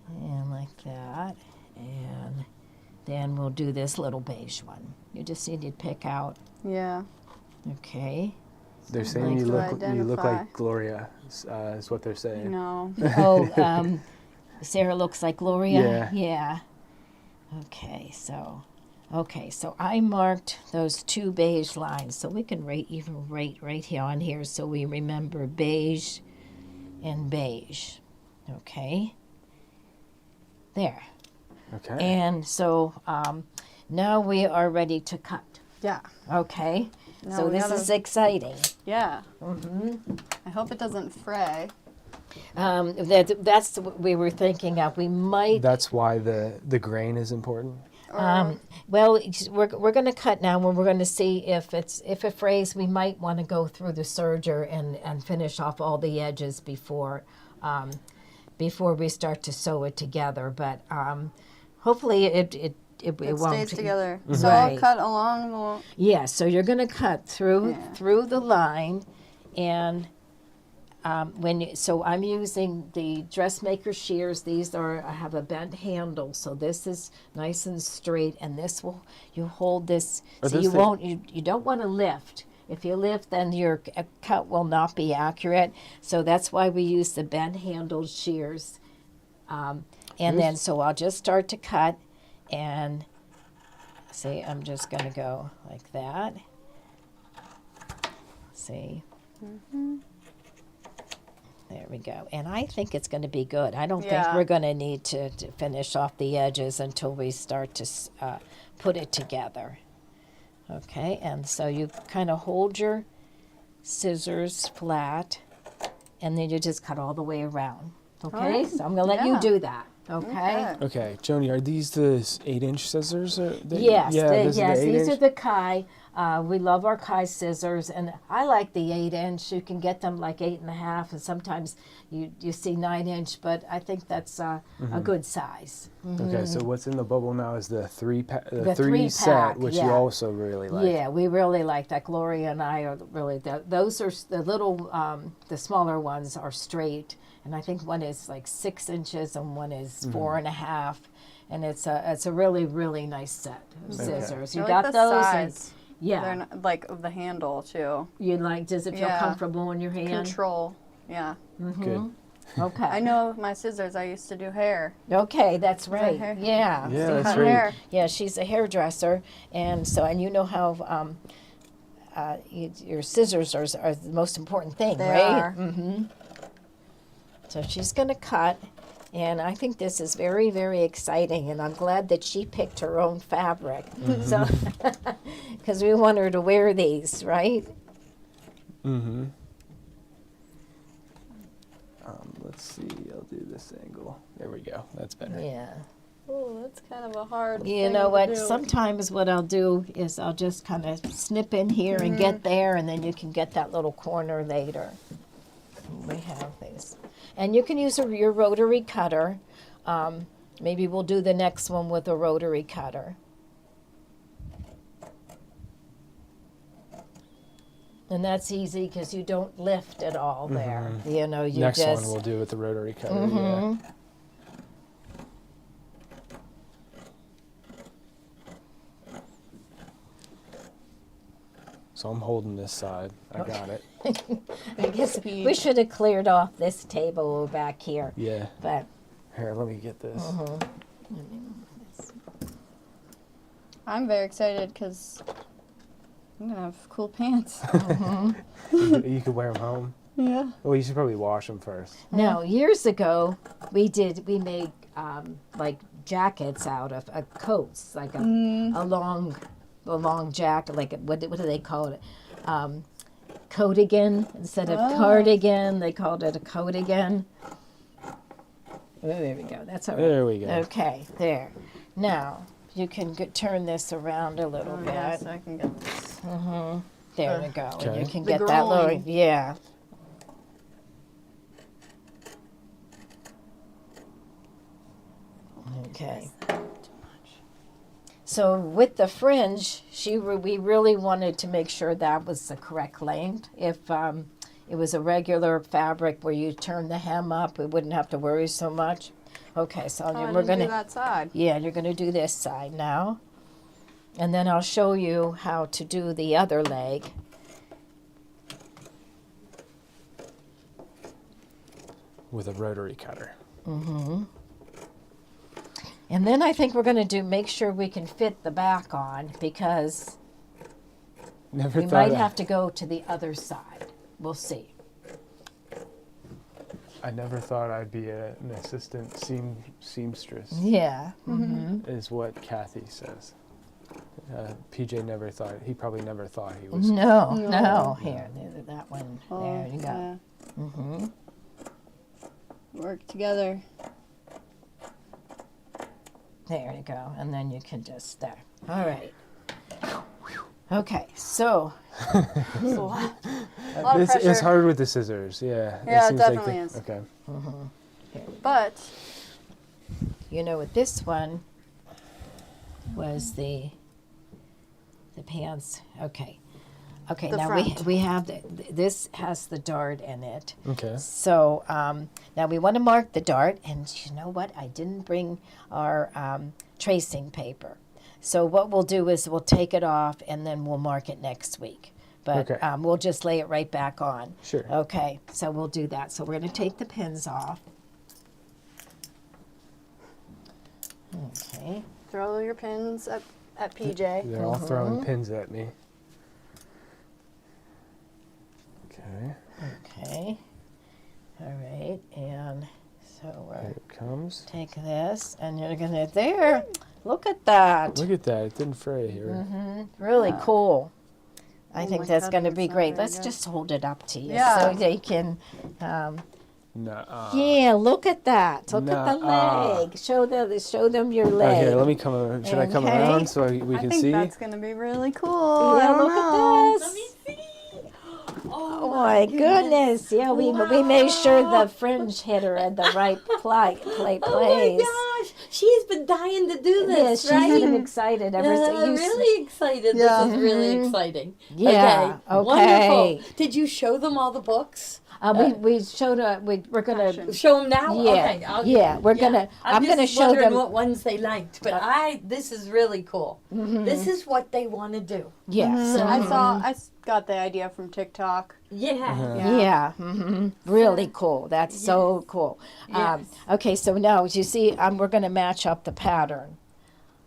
And like that. And then we'll do this little beige one. You just need to pick out, Yeah. okay. They're saying Like you to look identify. like Gloria. Is what they're saying. No. Oh, Sarah looks like Gloria? Yeah. Yeah. Okay, so I marked those two beige lines, so we can write right here on here so we remember beige and beige. Okay. There. Okay. And so now we are ready to cut. Yeah. Okay. Now So we this gotta- is exciting. Yeah. I hope it doesn't fray. That's what we were thinking of. We might. That's why the grain is important. Well, we're going to cut now, and we're going to see if it frays. We might want to go through the serger and finish off all the edges before we start to sew it together. But hopefully it It won't. stays together. So I'll Right. cut along the. Yeah, so you're going to cut through the line, and so I'm using the dressmaker shears. These I have a bent handle, so this is nice and straight, and you hold this, Are so those you the- won't, you don't want to lift. If you lift, then your cut will not be accurate. So that's why we use the bent handled shears. And then, so I'll just start to cut, and see, I'm just going to go like that. See? There we go. And I think it's going to be good. I don't think Yeah. we're going to need to finish off the edges until we start to put it together. Okay, and so you kind of hold your scissors flat, and then you just cut all the way around. Okay, right. so I'm going to let you Yeah. do that. Okay. Okay, Joni, are these the 8-inch scissors? Yes, this is the these are 8-inch? the Kai. We love our Kai scissors, and I like the 8-inch. You can get them like 8.5, and sometimes you see 9-inch, but I think that's a good size. Okay, so what's in the bubble now is the three The three three-pack, set, which yeah. you also really like. Yeah, we really like that. Gloria and I are really those are the little the smaller ones are straight, and I think one is like 6 inches and one is 4.5, and it's a really nice set of scissors. I You like got the those? size. Yeah. They're not, like the handle too. You like? Does it feel Yeah. comfortable in your hand? Control. Yeah. Good. Okay. I know my scissors. I used to do hair. Okay, that's right. hair? Yeah. Yeah, Cut that's right. hair. Yeah, she's a hairdresser, and you know how your scissors are the most important thing, They right? are. So she's going to cut, and I think this is very, very exciting, and I'm glad that she picked her own fabric. So, because we want her to wear these, right? Mm-hmm. Let's see. I'll do this angle. There we go. That's better. Yeah. Oh, that's kind of a hard. You thing know to what? do. Sometimes what I'll do is I'll just kind of snip in here and get there, and then you can get that little corner later. We have these. And you can use your rotary cutter. Maybe we'll do the next one with a rotary cutter. And that's easy because you don't lift at all there. You know, you Next just... one we'll do with the rotary cutter. Yeah. So I'm holding this side. I got it. I guess we should have cleared off this table back here. Yeah. But Here, let me get this. I'm very excited because I'm gonna have cool pants. You could wear them home. Yeah. Well, you should probably wash them first. now, years ago, we made like jackets out of coats, like a long jacket, like what do they call it? Coatigan instead of cardigan. They called it a coatigan. Oh, there we go. That's all right. There we go. Okay, there. Now you can turn this around a little bit. Yeah, so I can get this. There we go. And you Okay. can The get that little, groin. yeah. Okay. So with the fringe, we really wanted to make sure that was the correct length. If it was a regular fabric where you turn the hem up, we wouldn't have to worry so much. Okay, so I we're didn't gonna do that side. yeah, you're gonna do this side now, and then I'll show you how to do the other leg. With a rotary cutter. And then I think we're going to make sure we can fit the back on, because Never we thought might of- have to go to the other side. We'll see. I never thought I'd be an assistant seamstress, Yeah. is what Kathy says. PJ never thought, he probably never thought he was. No. Here, that one. There you go. Yeah. Work together. There you go. And then you can just there. All right. Okay, so It's a lot. A lot of It's pressure. hard with the scissors, yeah. Yeah, it seems like definitely is. Okay. But you know what this one was the pants. Okay. The now front. we have this has the dart in it. Okay. So now we want to mark the dart, and you know what? I didn't bring our tracing paper. So what we'll do is we'll take it off, and then we'll mark it next week. But Okay. we'll just lay it right back on. Sure. Okay, so we'll do that. So we're going to take the pins off. Okay. throw your pins at PJ. They're all throwing pins at me. Okay. Okay. All right, and so Here it comes. take this, and you're gonna there. Look at that. Look at that. It didn't fray here. Really cool. I Oh think my that's God, going to that's be not great. very Let's good. just hold it up to you Yeah. so they can Nuh-uh. Yeah, look at that. Look at the Nuh-uh. leg. Show them your Oh, leg. here, let me come. Should I come Okay. around so we I can think see? that's gonna be really cool. Yeah, I don't look know. at Let me this. see. Oh my goodness. Yeah, we made sure the fringe hit her at the right place. Oh my gosh, she's been dying to do Yeah, this, she's right? been excited ever since I'm really excited. Yeah. This is really exciting. Yeah, okay. Wonderful. Did you show them all the books? We showed we're gonna Fashion. Show them now? Yeah, Okay. yeah, we're gonna- I'm just gonna show wondering them- what ones they liked, but this is really cool. This is what they want to do. yes. I got the idea from TikTok. Yeah. Yeah, really cool. That's so cool. Yes. Okay, so now as you see, we're going to match up the pattern.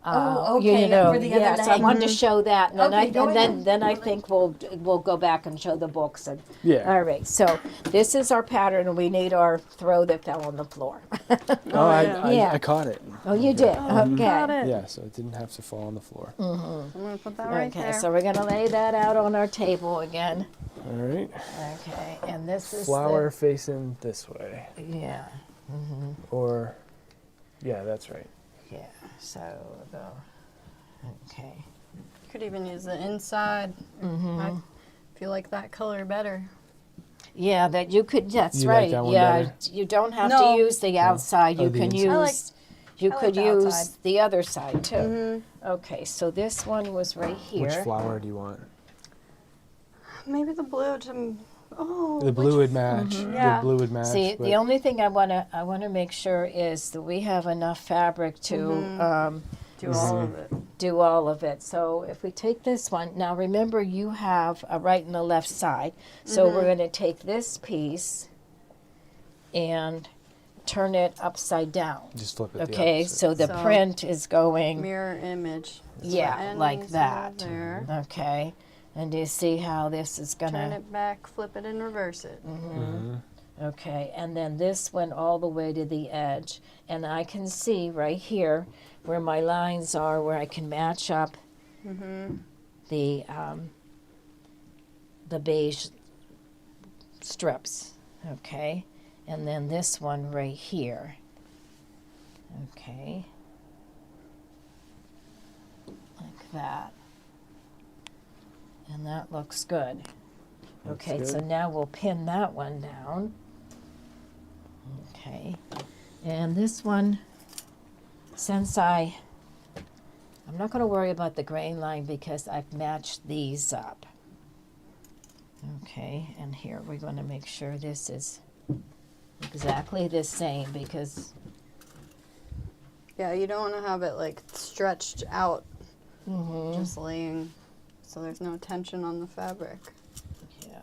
Oh, okay, for the other yeah. So I leg. wanted to show that, and Okay, go then ahead. I think we'll go back and show the books. And Yeah. all right. So this is our pattern, and we need our throw that fell on the floor. Oh, Yeah. I caught it. Oh, you did. Okay. Got it. Yeah, so it didn't have to fall on the floor. I'm gonna put that right Okay. there. So we're going to lay that out on our table again. All right. Okay. And this is Flower facing this way. Yeah. Or, yeah, that's right. Yeah. So the. Okay. You could even use the inside. I feel like that color better. Yeah, that you could. That's You like right. that one Yeah, better? you don't have No. to use the outside. Oh, You the can inside. use. You I like could the use outside. the other side too. Okay, so this one was right here. Which flower do you want? Maybe the blue to. Oh. The blue would match. Yeah. The blue would match. See, but the only thing I wanna make sure is that we have enough fabric to Do all of it. do all of it. So if we take this one, now remember you have a right and a left side. So we're going to take this piece and turn it upside down. just flip it. the Okay, opposite. so the So- print is going, Mirror image. So yeah, ends like over that. There. Okay, and do you see how this is Turn gonna, it back, flip it, and reverse it. okay, and then this went all the way to the edge. And I can see right here where my lines are, where I can match up the beige strips, okay? And then this one right here, okay? Like that. And that looks good. Okay, so good. now we'll pin that one down. Okay, and this one, since I'm not going to worry about the grain line because I've matched these up. Okay, and here we're going to make sure this is exactly the same because, Yeah, you don't want to have it like stretched out, just laying, so there's no tension on the fabric. yeah.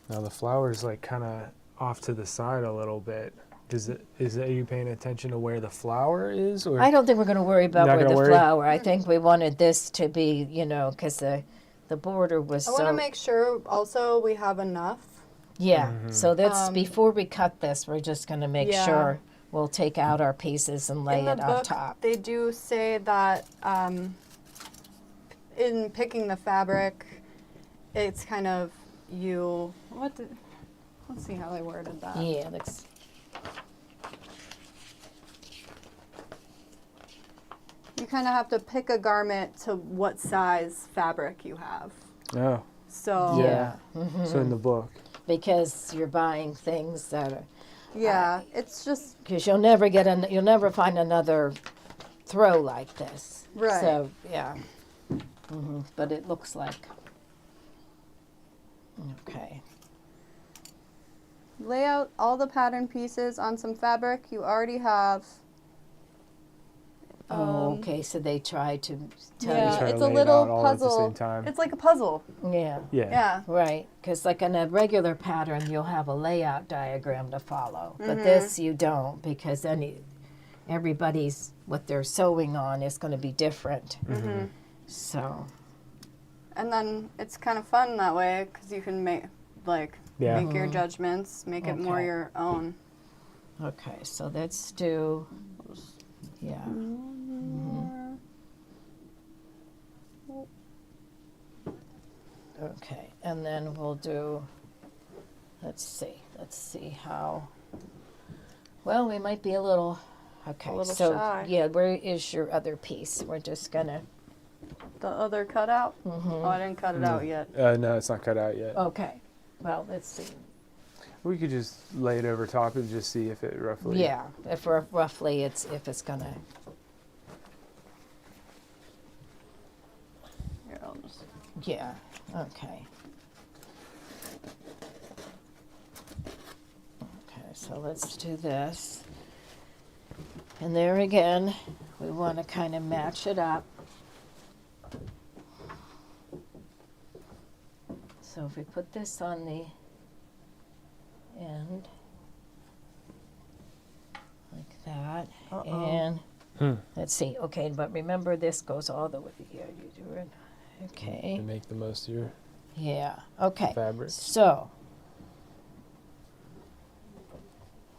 Now the flower's like kind of off to the side a little bit. Are you paying attention to where the flower is, or I don't think we're going to worry about Not where the gonna worry? flower. I think we wanted this to be, because the border was I so. want to make sure also we have enough. Yeah, so that's Um, before we cut this, we're just going to make Yeah. sure we'll take out our pieces and lay In the it book, up top. they do say that in picking the fabric, it's kind of let's see how they worded that. Yeah, that's. You kind of have to pick a garment to what size fabric you have. oh, So Yeah, so in the book, because you're buying things that are, yeah, it's just because you'll never find another throw like this. Right. So yeah, but it looks like. Okay. lay out all the pattern pieces on some fabric you already have. Oh, okay. So they try to tell Yeah, try to it's a lay it little out all at the puzzle. same time. It's like a puzzle. you. Yeah. Yeah. Yeah. Right, because like in a regular pattern, you'll have a layout diagram to follow, but this you don't because everybody's what they're sewing on is going to be different. So And then it's kind of fun that way because you can make Yeah. make your judgments, make it more Okay. your own. okay, so let's do yeah. and then we'll do, let's see how, well, we might be a little, okay. A little so, shy. yeah, where is your other piece? We're just gonna, The other cutout? Oh, I didn't cut it out yet. No, it's not cut out yet. okay, well, let's see. We could just lay it over top and just see if it roughly. Yeah, if roughly if it's gonna, Here, I'll just. yeah, okay. Okay, so let's do this. And there again, we want to kind of match it up. So if we put this on the end, like that, and let's see, okay, but remember this goes all the way here, you do it, okay, To make the most of your yeah, okay. fabric. So,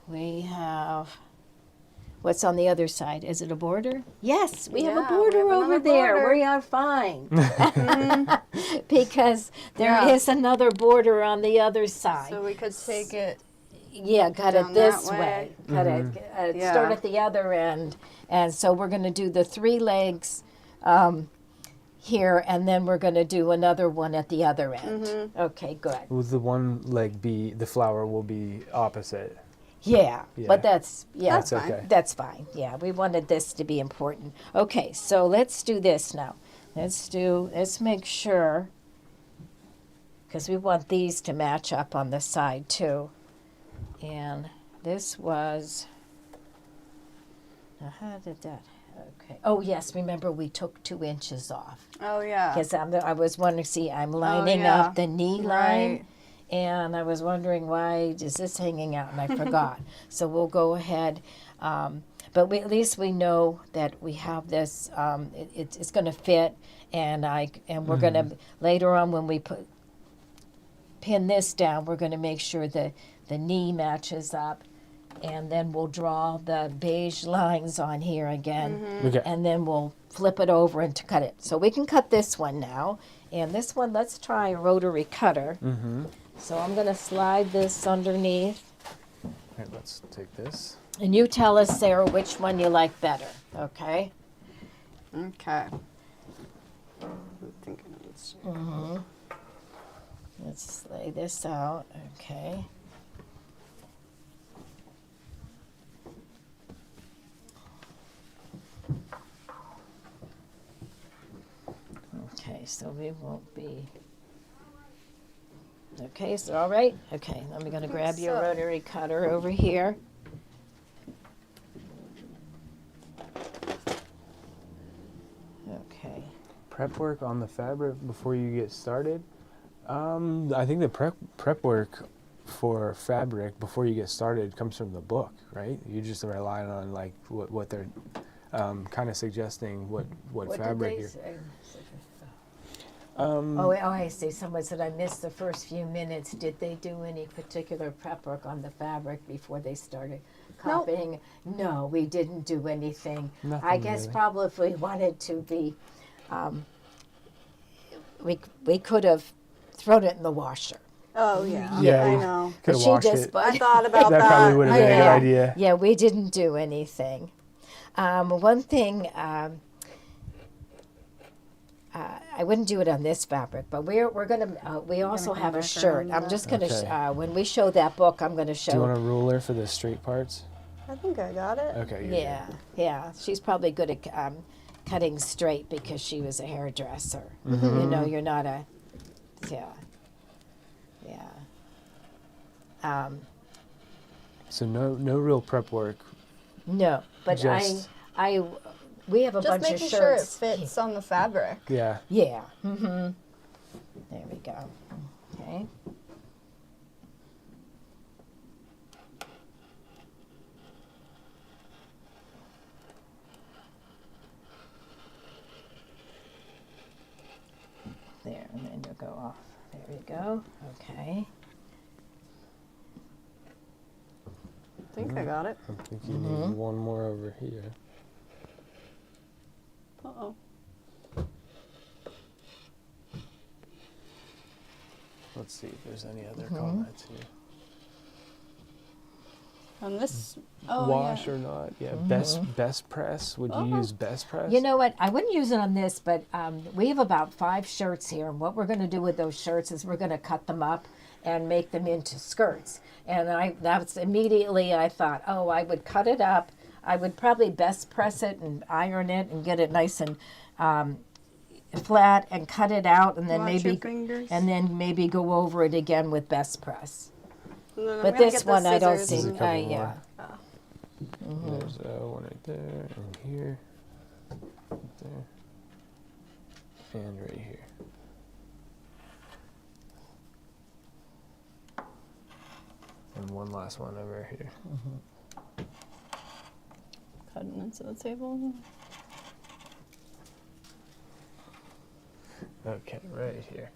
we have, what's on the other side? Is it a border? Yes, we have Yeah, a we border have over another there. border. We are fine. Because there Yeah. is another border on the other side. So we could take it. Yeah, cut it down this that way. way. Cut it, Yeah. start at the other end. And so we're going to do the 3 legs here, and then we're going to do another one at the other end. Okay, good. Will the one leg be, the flower will be opposite? Yeah, Yeah. but that's That's That's fine. okay. That's fine. Yeah, we wanted this to be important. Okay, so let's do this now. Let's make sure, because we want these to match up on the side too. And this was, now how did that, okay. Oh yes, remember we took 2 inches off. Oh, yeah. Because I was wondering, see, I'm lining yeah. up the knee line. Right. And I was wondering why is this hanging out, and I forgot. So we'll go ahead, but at least we know that we have this. It's going to fit, and we're going to later on when we pin this down, we're going to make sure that the knee matches up, and then we'll draw the beige lines on here again, Okay. and then we'll flip it over and to cut it. So we can cut this one now, and this one, let's try a rotary cutter. So I'm going to slide this underneath, Here, let's take this. and you tell us, Sarah, which one you like better, okay? Okay. I'm thinking it's. Let's lay this out, okay? Okay, so we won't be... Okay, is it all right? Okay, I'm going to grab your so. rotary cutter over here. Okay. Prep work on the fabric before you get started. I think the prep work for fabric before you get started comes from the book, right? You just rely on like what they're kind of suggesting what fabric did you're. they say? Oh, I see. Someone said I missed the first few minutes. Did they do any particular prep work on the fabric before they started Nope. copying? No, we didn't do anything. I Nothing guess really. probably if we wanted to be, we could have thrown it in the washer. Oh, yeah. Yeah, I you know. could have She washed just it. put- I thought about That that. probably would have been a good Yeah. idea. Yeah, we didn't do anything. One thing, I wouldn't do it on this fabric, but we're gonna. We also come have a back shirt. around I'm that. just gonna. Okay. When we show that book, I'm gonna Do you show. want a ruler for the straight parts? I think I got it. Okay. you're Yeah, yeah. She's probably good at cutting straight because she was a hairdresser. You know, you're not a. Yeah. Yeah. good. So no real prep work. No, but Just- we have a Just bunch of making sure it shirts. fits on the fabric. Yeah. Yeah. There we go. Okay. There, and then you'll go off. There we go. Okay. I think I got it. I think you need one more over here. Uh-oh. let's see if there's any other comments here. And this, oh Wash yeah. or not? Yeah, best press. Would you use best press? You know what? I wouldn't use it on this, but we have about 5 shirts here. And what we're going to do with those shirts is we're going to cut them up and make them into skirts. And that's immediately I thought, oh, I would cut it up. I would probably best press it and iron it and get it nice and flat and cut it out, and then Watch your fingers. maybe go over it again with best press. And then I'm But gonna this get the one I don't scissors. see. There's a couple Yeah. more. There's one right there, and here, right there, and right here. And one last one over here. Cutting into the table. Okay, right here.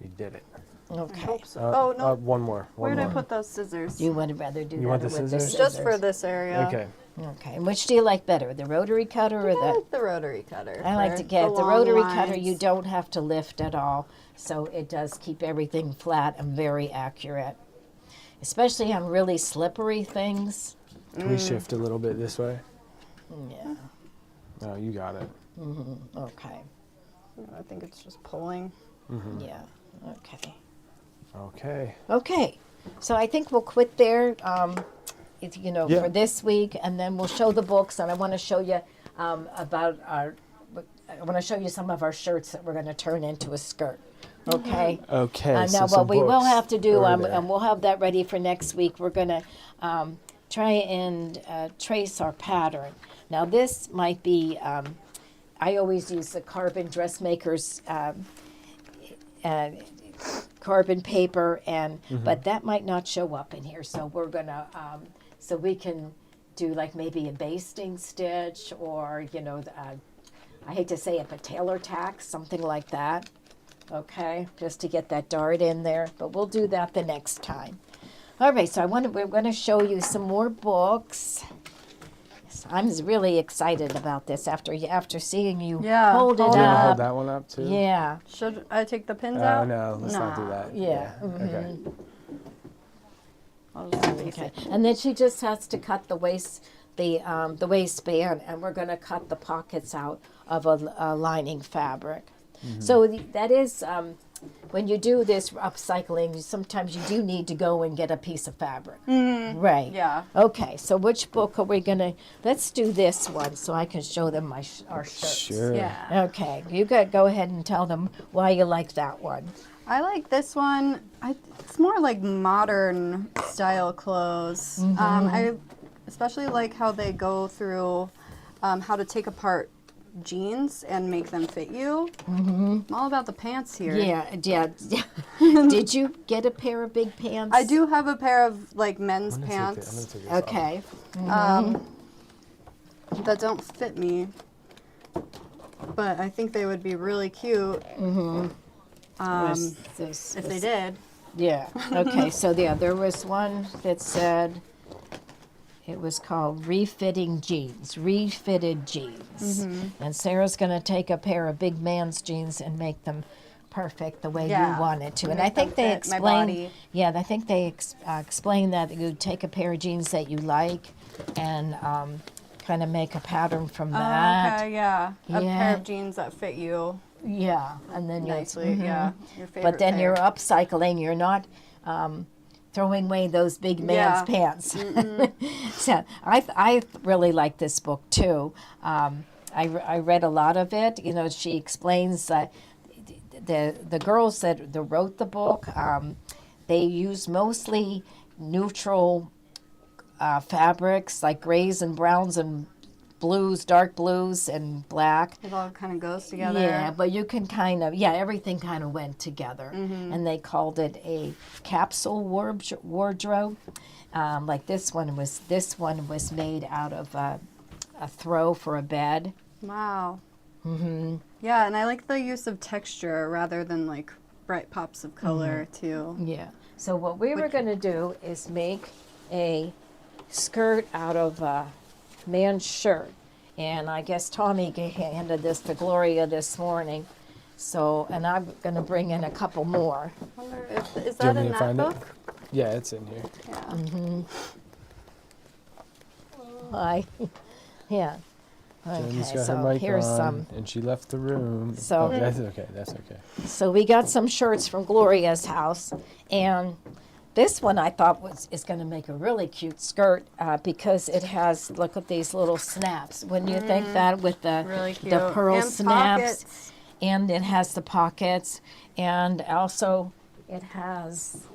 You did it. I Okay. hope so. Oh no, One more. One where did more. I put those scissors? You would rather do You that want the with the scissors? scissors? Just for this area. Okay. Okay. And which do you like better, the rotary cutter or I the? like the rotary cutter. I like for to get the long rotary cutter. lines. You don't have to lift at all, so it does keep everything flat and very accurate, especially on really slippery things. Can we shift a little bit this way? Yeah. Oh, you got it. Okay. I think it's just pulling. Yeah. Okay. Okay. Okay. So I think we'll quit there. Yeah. For this week, and then we'll show the books. And I want to show you about our. I want to show you some of our shirts that we're going to turn into a skirt. Okay. Okay. Now, so what some we will books have to do, over there. and we'll have that ready for next week. We're going to try and trace our pattern. Now, this might be. I always use the carbon dressmakers. Carbon paper, and but that might not show up in here, so we're gonna so we can do like maybe a basting stitch, or I hate to say it, but tailor tack, something like that. Okay, just to get that dart in there, but we'll do that the next time. All right, so we're going to show you some more books. I'm really excited about this after seeing you Yeah, hold it hold Do you want to up. hold that one up too? Yeah. Should I take the pins Oh out? no, let's not do Nah. that. Yeah. Okay. I'll just face Okay, it. and then she just has to cut the waistband, and we're going to cut the pockets out of a lining fabric. So that is when you do this upcycling, sometimes you do need to go and get a piece of fabric. Right. Yeah. Okay. So which book are we going to? Let's do this one so I can show them our shirts. Sure. Yeah. Okay. You go ahead and tell them why you like that one. I like this one. It's more like modern style clothes. I especially like how they go through how to take apart jeans and make them fit you. I'm all about the pants here. Yeah. Did you get a pair of big pants? I do have a pair of like men's I'm gonna pants take this off. Okay. that don't fit me, but I think they would be really cute Was this- if they did. Yeah. Okay. So there was one that said it was called refitting jeans, refitted jeans, and Sarah's going to take a pair of big man's jeans and make them perfect the way Yeah. you want it to. And Make I think them they fit my explain. body. Yeah, I think they explain that you take a pair of jeans that you like and kind of make a pattern from that. Okay, yeah. A Yeah. pair of jeans that fit you Yeah, and then you nicely. Yeah. Your favorite But then pair. you're upcycling. You're not throwing away those big man's Yeah. pants. So I really like this book too. I read a lot of it. She explains that the girls that wrote the book, they use mostly neutral fabrics like grays and browns and blues, dark blues and black. It all kind of goes together. Yeah, but you can everything kind of went together, and they called it a capsule wardrobe. Like this one was made out of a throw for a bed. Wow. Yeah, and I like the use of texture rather than like bright pops of color too. Yeah. So what we were going to do is make a skirt out of a man's shirt, And I guess Tommy handed this to Gloria this morning. So, and I'm going to bring in a couple more. I wonder is Do you that want me in to that find it? book? Yeah, it's in here. Yeah. I, yeah. Jenny's Okay, got her so mic here's on, some. and she left the room. So- Oh, that's okay. That's okay. So we got some shirts from Gloria's house, and this one I thought is going to make a really cute skirt because it has, look at these little snaps. Wouldn't you think that with the Really cute. the pearl And snaps, pockets. and it has the pockets, and also it has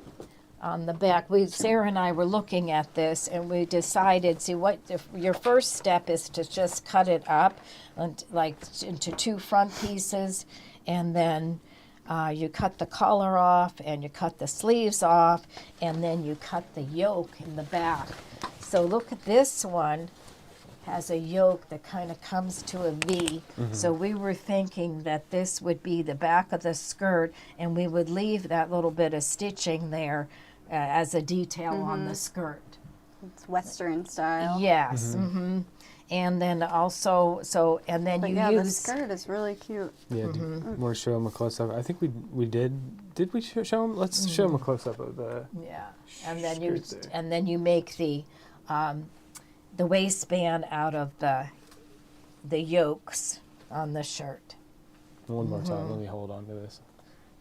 on the back. Sarah and I were looking at this, and we decided, see, what if your first step is to just cut it up, like into two front pieces, and then you cut the collar off, and you cut the sleeves off, and then you cut the yoke in the back. So look at this one. Has a yoke that kind of comes to a V. So we were thinking that this would be the back of the skirt, and we would leave that little bit of stitching there as a detail on the skirt. It's Western style. Yes. And then also, and then But you yeah, the use. skirt is really cute. Yeah, more show them a close up. I think we did. Did we show them? Let's show them a close up of the. Yeah, and skirt there. then you make the waistband out of the yokes on the shirt. One more time. Let me hold on to this.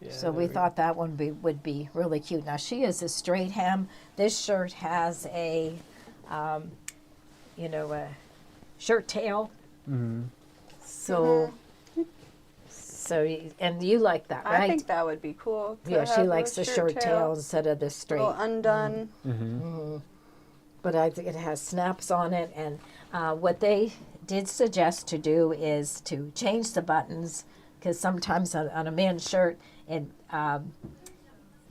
Yeah, So there we go. thought that one would be really cute. Now she is a straight hem. This shirt has a, a shirt tail. So, and you like that, right? I think that would be cool. To Yeah, she have likes a the shirt tail instead of the Little straight. undone. But I think it has snaps on it, and what they did suggest to do is to change the buttons, because sometimes on a man's shirt,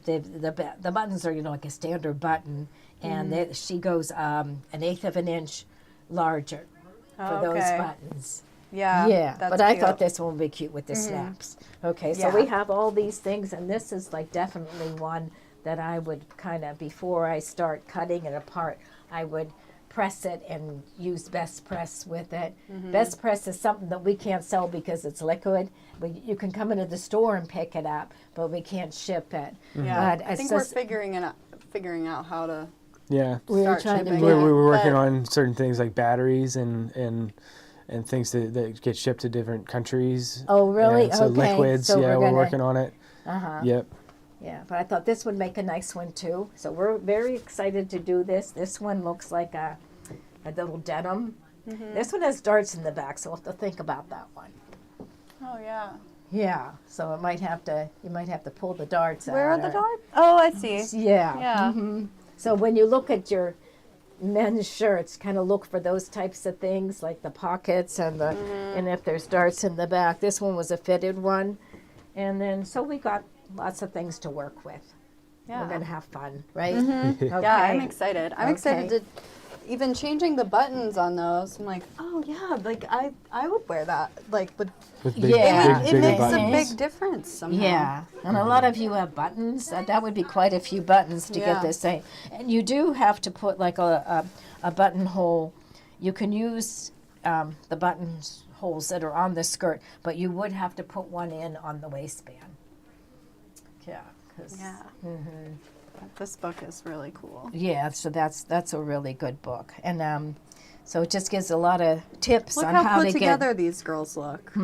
the buttons are like a standard button, and she goes 1/8 of an inch larger for those Okay. buttons. Yeah. Yeah, that's but I cute. thought this one would be cute with the snaps. Okay, so Yeah. we have all these things, and this is like definitely one that I would kind of, before I start cutting it apart, I would press it and use Best Press with it. Best Press is something that we can't sell because it's liquid. You can come into the store and pick it up, but we can't ship it. Yeah. But I it's think we're just- figuring out how to Yeah. we were start trying to shipping make it. We were working but- on certain things like batteries and things that get shipped to different countries. Oh, really? Yeah, so Okay, liquids. so Yeah, we're we're gonna- working on it. Yep. Yeah, but I thought this would make a nice one too. So we're very excited to do this. This one looks like a little denim. This one has darts in the back, so we'll have to think about that one. Oh yeah. Yeah, so you might have to pull the darts out. Where are the or- darts? Oh, I see. Yeah. Yeah. So when you look at your men's shirts, kind of look for those types of things, like the pockets and the and if there's darts in the back. This one was a fitted one, and then so we got lots of things to work with. Yeah. We're gonna have fun, right? Okay. Yeah, I'm excited. I'm excited Okay. to even changing the buttons on those. I'm like, oh yeah, like I would wear that. Like with With Yeah. it bigger makes buttons. a big difference somehow. Yeah, and a lot of you have buttons. That would be quite a few buttons to Yeah. get this thing. And you do have to put like a buttonhole. You can use the button holes that are on the skirt, but you would have to put one in on the waistband. Yeah. 'Cause- Yeah. This book is really cool. Yeah, so that's a really good book, and so it just gives a lot of tips Look on how how put to together these girls look. They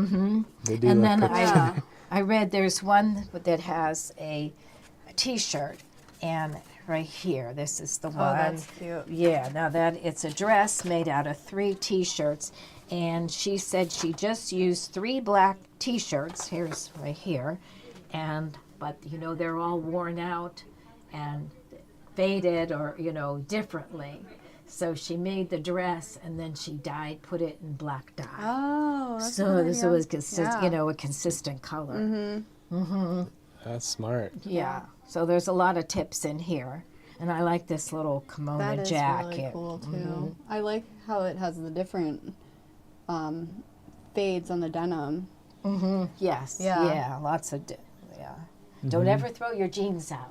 do And look then pretty- Yeah. I read there's one that has a T-shirt, and right here, this is the one. Oh, that's cute. Yeah, now that it's a dress made out of 3 T-shirts, and she said she just used 3 black T-shirts. Here's right here, but they're all worn out and faded or differently. So she made the dress and then she put it in black dye. Oh, that's So a good this idea. was Yeah. a consistent color. That's smart. Yeah. So there's a lot of tips in here, and I like this little kimono That is jacket. really cool too. I like how it has the different fades on the denim. Yes. Yeah. Yeah. Lots of. Yeah. Don't ever throw your jeans out.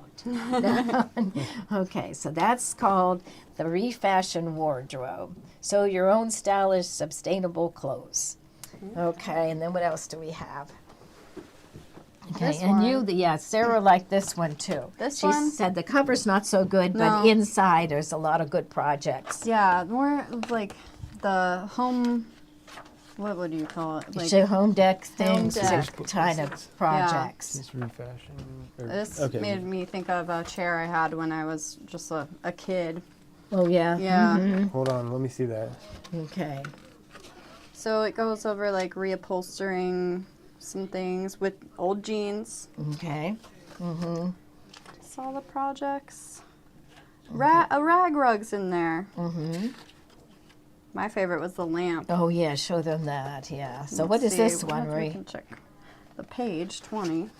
Okay, so that's called the Refashion Wardrobe. Sew your own stylish, sustainable clothes. Okay, and then what else do we have? Okay, This and one. Sarah liked this one too. This she one? said the cover's not so good, but No. inside there's a lot of good projects. Yeah, more of like the home. What would you call it? Like So home deck things, deck. kind of projects. This refashion. this made me think of a chair I had when I was just a kid. Oh yeah. Yeah. Hold on, let me see that. Okay. So it goes over like reupholstering some things with old jeans. Okay. Just all the projects. A rag rug's in there. My favorite was the lamp. Oh yeah, show them that. Yeah. So Let's what is see, this we'll one, have to Marie? look and check the page 20.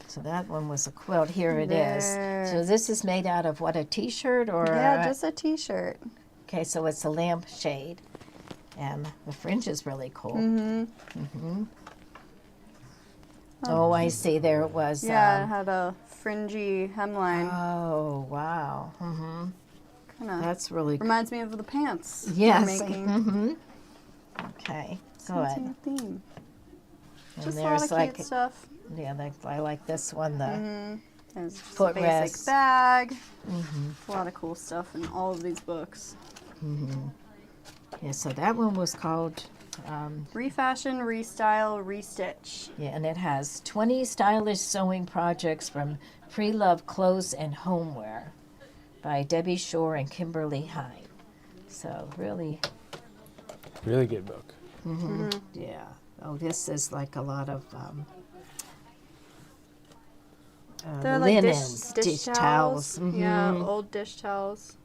So that one was a quilt. Here it is. There. So this is made out of what, a T-shirt or? Yeah, just a t-shirt. Okay, so it's a lamp shade, and the fringe is really cool. Oh, I see. There it was. Yeah, it had a fringy hemline. Oh wow. Kinda That's really cool. reminds me of the pants Yes. you're making. Okay. Same Good. theme. And Just a lot of like cute stuff. yeah, I like this one. The There's just a Footrest. basic bag. A lot of cool stuff in all of these books. yeah. So that one was called. Refashion, restyle, restitch. Yeah, and it has 20 stylish sewing projects from pre-loved clothes and homeware by Debbie Shore and Kimberly Hine. So really, Really good book. yeah. Oh, this is like a lot of They're like linens, dish towels. Yeah, old dish towels.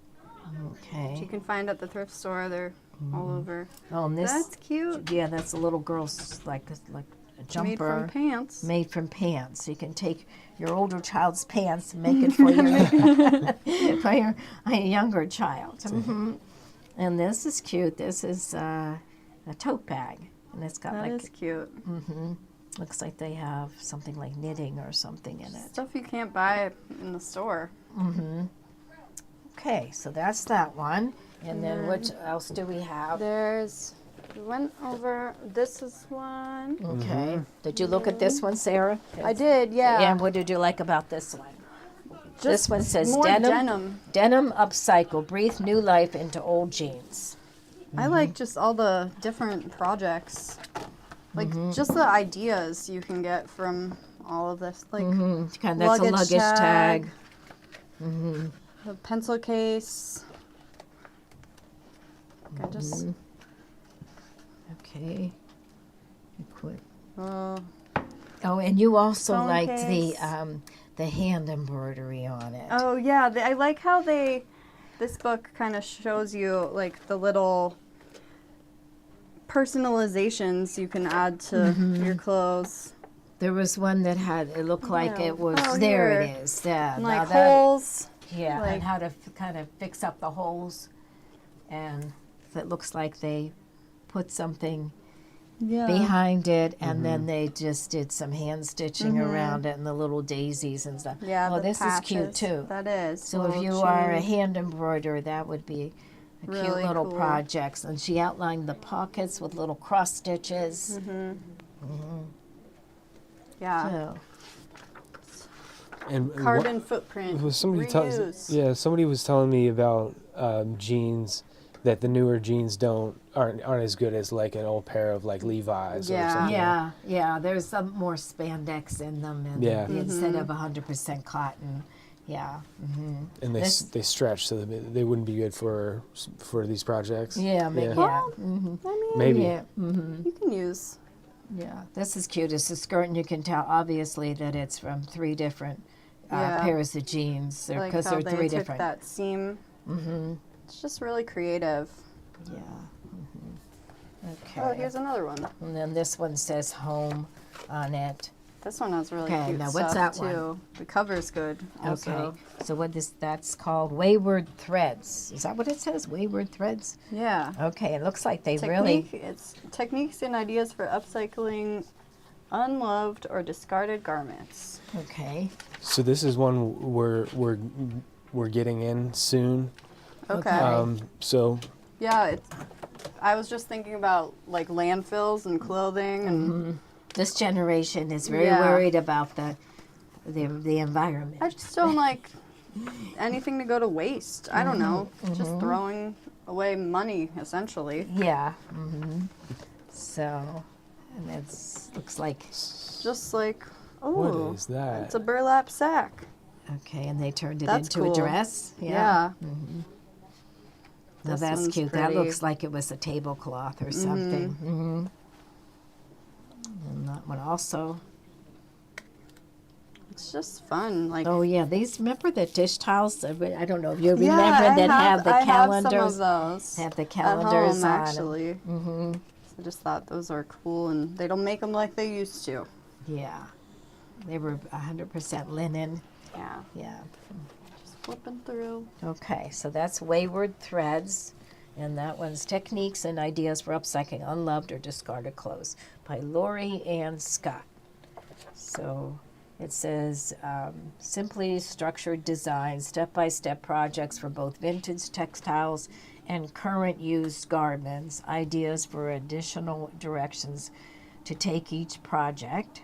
Okay. You can find at the thrift store. They're all over. Oh, and this, That's cute. yeah, that's a little girl's like a jumper. Made from pants. Made from pants. So you can take your older child's pants and make it for your for your younger child. And this is cute. This is a tote bag, and it's got That like is cute. looks like they have something like knitting or something in it. Stuff you can't buy in the store. Okay, so that's that one. And then what else do we have? We went over, this is one. Okay. Did you look at this one, Sarah? I did, yeah. And what did you like about this one? This one says more denim. Denim upcycle. Breathe new life into old jeans. I like just all the different projects. Like just the ideas you can get from all of this. Like That's a luggage tag. a pencil case. I just Okay. Quick. uh, Oh, and you also Phone liked case. the hand embroidery on it. oh yeah, I like how this book kind of shows you like the little personalizations you can add to your clothes. There was one that had, it looked like Yeah. it was, Oh, there here. it is. Yeah. And, now like that- holes. Yeah, like- and how to kind of fix up the holes. And it looks like they put something Yeah. behind it, and then they just did some hand stitching around it and the little daisies and stuff. Yeah, Oh, the this is cute patches. too. That is. So if Little you are a chain. hand embroiderer, that would be a cute Really little cool. projects. And she outlined the pockets with little cross stitches. Yeah. So, And Carbon footprint. was somebody Reuse. yeah, somebody was telling me about jeans that the newer jeans aren't as good as like an old pair of like Levi's or Yeah. something. yeah, there's some more spandex in them, and Yeah. instead of 100% cotton. Yeah. And they This- they stretch so that they wouldn't be good for these projects. Yeah, maybe. Yeah. Yeah. I mean, Maybe. Yeah. you can use. Yeah, this is cute. It's a skirt, and you can tell obviously that it's from 3 different Yeah. pairs of jeans, Like because how they're they 3 took different. that seam. It's just really creative. Yeah. Okay. Oh, here's another one. And then this one says home on it. This one has really Okay, cute now stuff what's that too. one? The cover's good. Also. Okay, so that's called Wayward Threads. Is that what it says? Wayward Threads? Yeah. Okay, it looks like they really. It's techniques and ideas for upcycling unloved or discarded garments. Okay. So this is one we're getting in soon. Okay. So Yeah, I was just thinking about like landfills and clothing and This generation is very Yeah. worried about the environment. I just don't like anything to go to waste. I don't know. Just throwing away money essentially. Yeah. So, and it looks like Just like, what oh, is that? it's a burlap sack. okay, and they turned it That's into cool. a dress. Yeah. Now This that's one's cute. That pretty. looks like it was a tablecloth or something. And that one also. It's just fun. Like, Oh yeah, these remember the dish towels? I don't know if you remember yeah, that have the I calendars. have some of those. Have the At calendars home, on 'em. actually. So I just thought those are cool, and they don't make them like they used to. Yeah, they were 100% linen. Yeah. Yeah. Just flipping through. Okay, so that's Wayward Threads, and that one's Techniques and Ideas for Upcycling Unloved or Discarded Clothes by Lori Ann Scott. So it says simply structured design, step-by-step projects for both vintage textiles and current used garments, ideas for additional directions to take each project,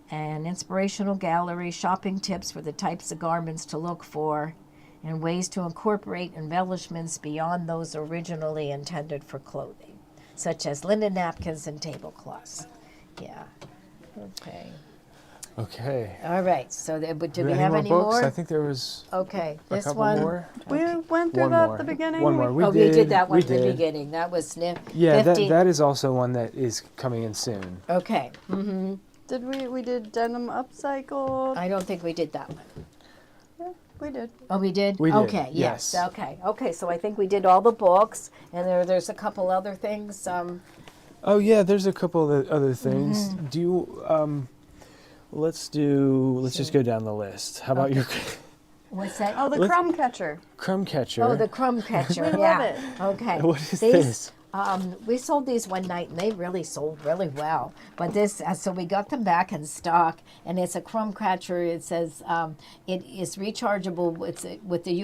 an inspirational gallery, shopping tips for the types of garments to look for, and ways to incorporate embellishments beyond those originally intended for clothing, such as linen napkins and tablecloths. Yeah. Okay. Okay. All right. So do we Any have more any books? more? I think there was Okay. a This couple one. more. We went through One that more. at the beginning. One more. We We did. did that one we at the did. beginning. That was Yeah, 50. that is also one that is coming in soon. Okay. Did we did denim upcycled? I don't think we did that one. Yeah, we did. Oh, we did? We did, Okay, yes. yes. Okay. Okay, so I think we did all the books, and there's a couple other things. Oh yeah, there's a couple of other things. Mm-hmm. Do you let's just go down the list. How about your What's that? Oh, the Let's- crumb catcher. crumb catcher? Oh, the crumb catcher. We yeah. love it. Okay. What is These, this? We sold these one night, and they really sold really well. But this, so we got them back in stock, and it's a crumb catcher. It says it is rechargeable with the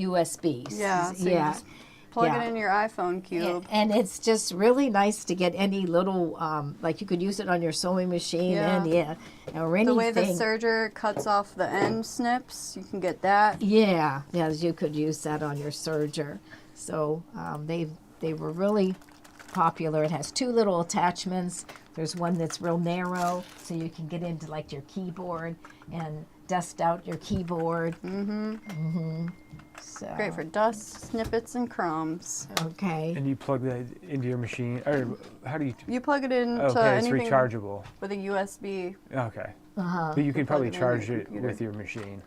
USBs. Yeah. So you yeah. just plug Yeah. it in your iPhone cube. And it's just really nice to get any little, like you could use it on your sewing machine Yeah. or anything. The way the serger cuts off the end snips, you can get that. Yeah, you could use that on your serger. So they were really popular. It has two little attachments. There's one that's real narrow, so you can get into like your keyboard and dust out your keyboard. So, Great for dust, snippets, and crumbs. okay. And you plug that into your machine, or how do you? You plug it into Okay, it's anything rechargeable. with a USB. Okay, Uh-huh. but you can probably plug it in your charge it computer. with your machine.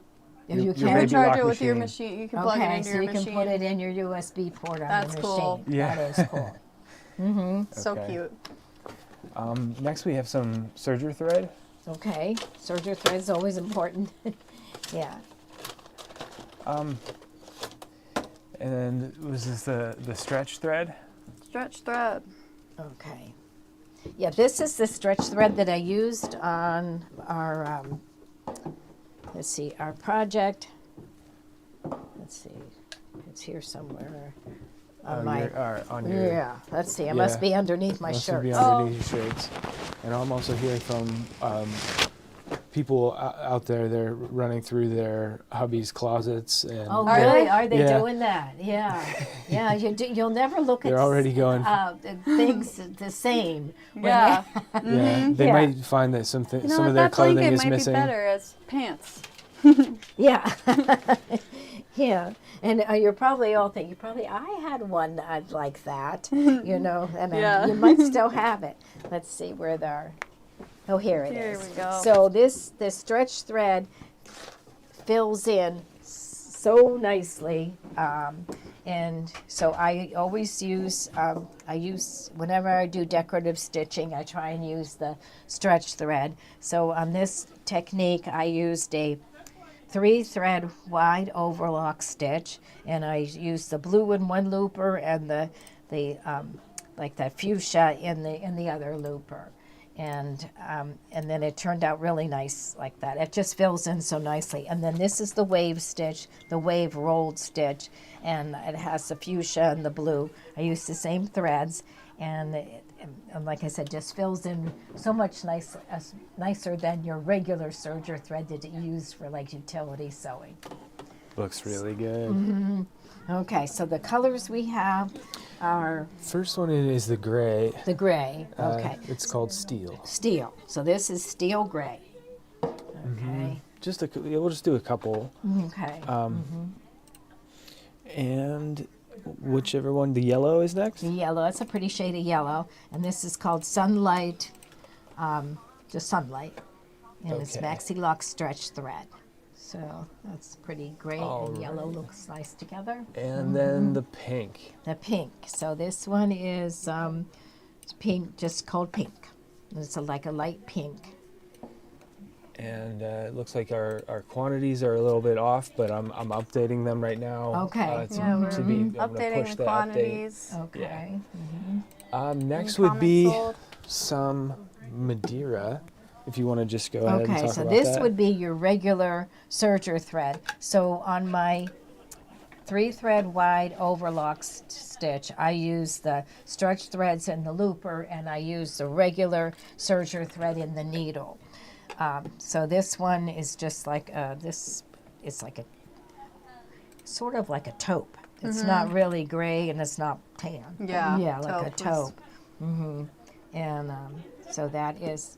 If your- you your You can. can baby charge lock it with your machine. machine. You can plug it Okay, into so your you can machine. put it in your USB port on That's the cool. machine. Yeah. That is cool. So Okay. cute. Next, we have some serger thread. Okay, serger thread is always important. Yeah. And then was this the stretch thread? Stretch thread. Okay. Yeah, this is the stretch thread that I used on our, let's see, our project. Let's see, it's here somewhere. On my, On your yeah, let's see, it must yeah. be underneath my must shirt. be underneath your shirts. And I'm also hearing from people out there. They're running through their hubby's closets and Oh, Are really? they? Are they Yeah. doing that? Yeah. Yeah, you'll never look they're at already going. things the same. when Yeah. Yeah, they Yeah. might find that some You know some what? of their That clothing blanket is might missing. be better as pants. Yeah. Yeah. And you're probably all thinking, I had one like that, you know, and Yeah. you might still have it. Let's see where they're. Oh, here it is. Here we go. So this stretch thread fills in so nicely. And so I always use, whenever I do decorative stitching, I try and use the stretch thread. So on this technique, I used a 3-thread wide overlock stitch, and I used the blue in one looper and the like that fuchsia in the other looper. And then it turned out really nice like that. It just fills in so nicely. And then this is the wave stitch, the wave rolled stitch, and it has the fuchsia and the blue. I used the same threads, and like I said, just fills in so much nicer than your regular serger thread that you use for like utility sewing. Looks really good. Okay, so the colors we have are First one is the gray. the gray. Okay, It's called steel. steel. So this is steel gray. Okay. We'll just do a couple. Okay. And whichever one, the yellow is next? The yellow, it's a pretty shade of yellow, and this is called Sunlight, just Sunlight, and it's Okay. Maxi Lock stretch thread. So that's pretty great, All and yellow right. looks nice together. And then the pink. The pink, so this one is it's pink, just called pink. It's like a light pink. And it looks like our quantities are a little bit off, but I'm updating them right now. Okay. Yeah, we're to be I'm gonna updating push the the update. quantities. Okay. Next Any would be comments, some Madeira. If you want to just go ahead and Okay, talk so about this that. would be your regular serger thread. So on my 3-thread wide overlock stitch, I use the stretch threads in the looper, and I use the regular serger thread in the needle. So this one is just like it's like a sort of like a taupe. It's not really gray and it's not tan. Yeah, Yeah, like a taupe taupe. And so that is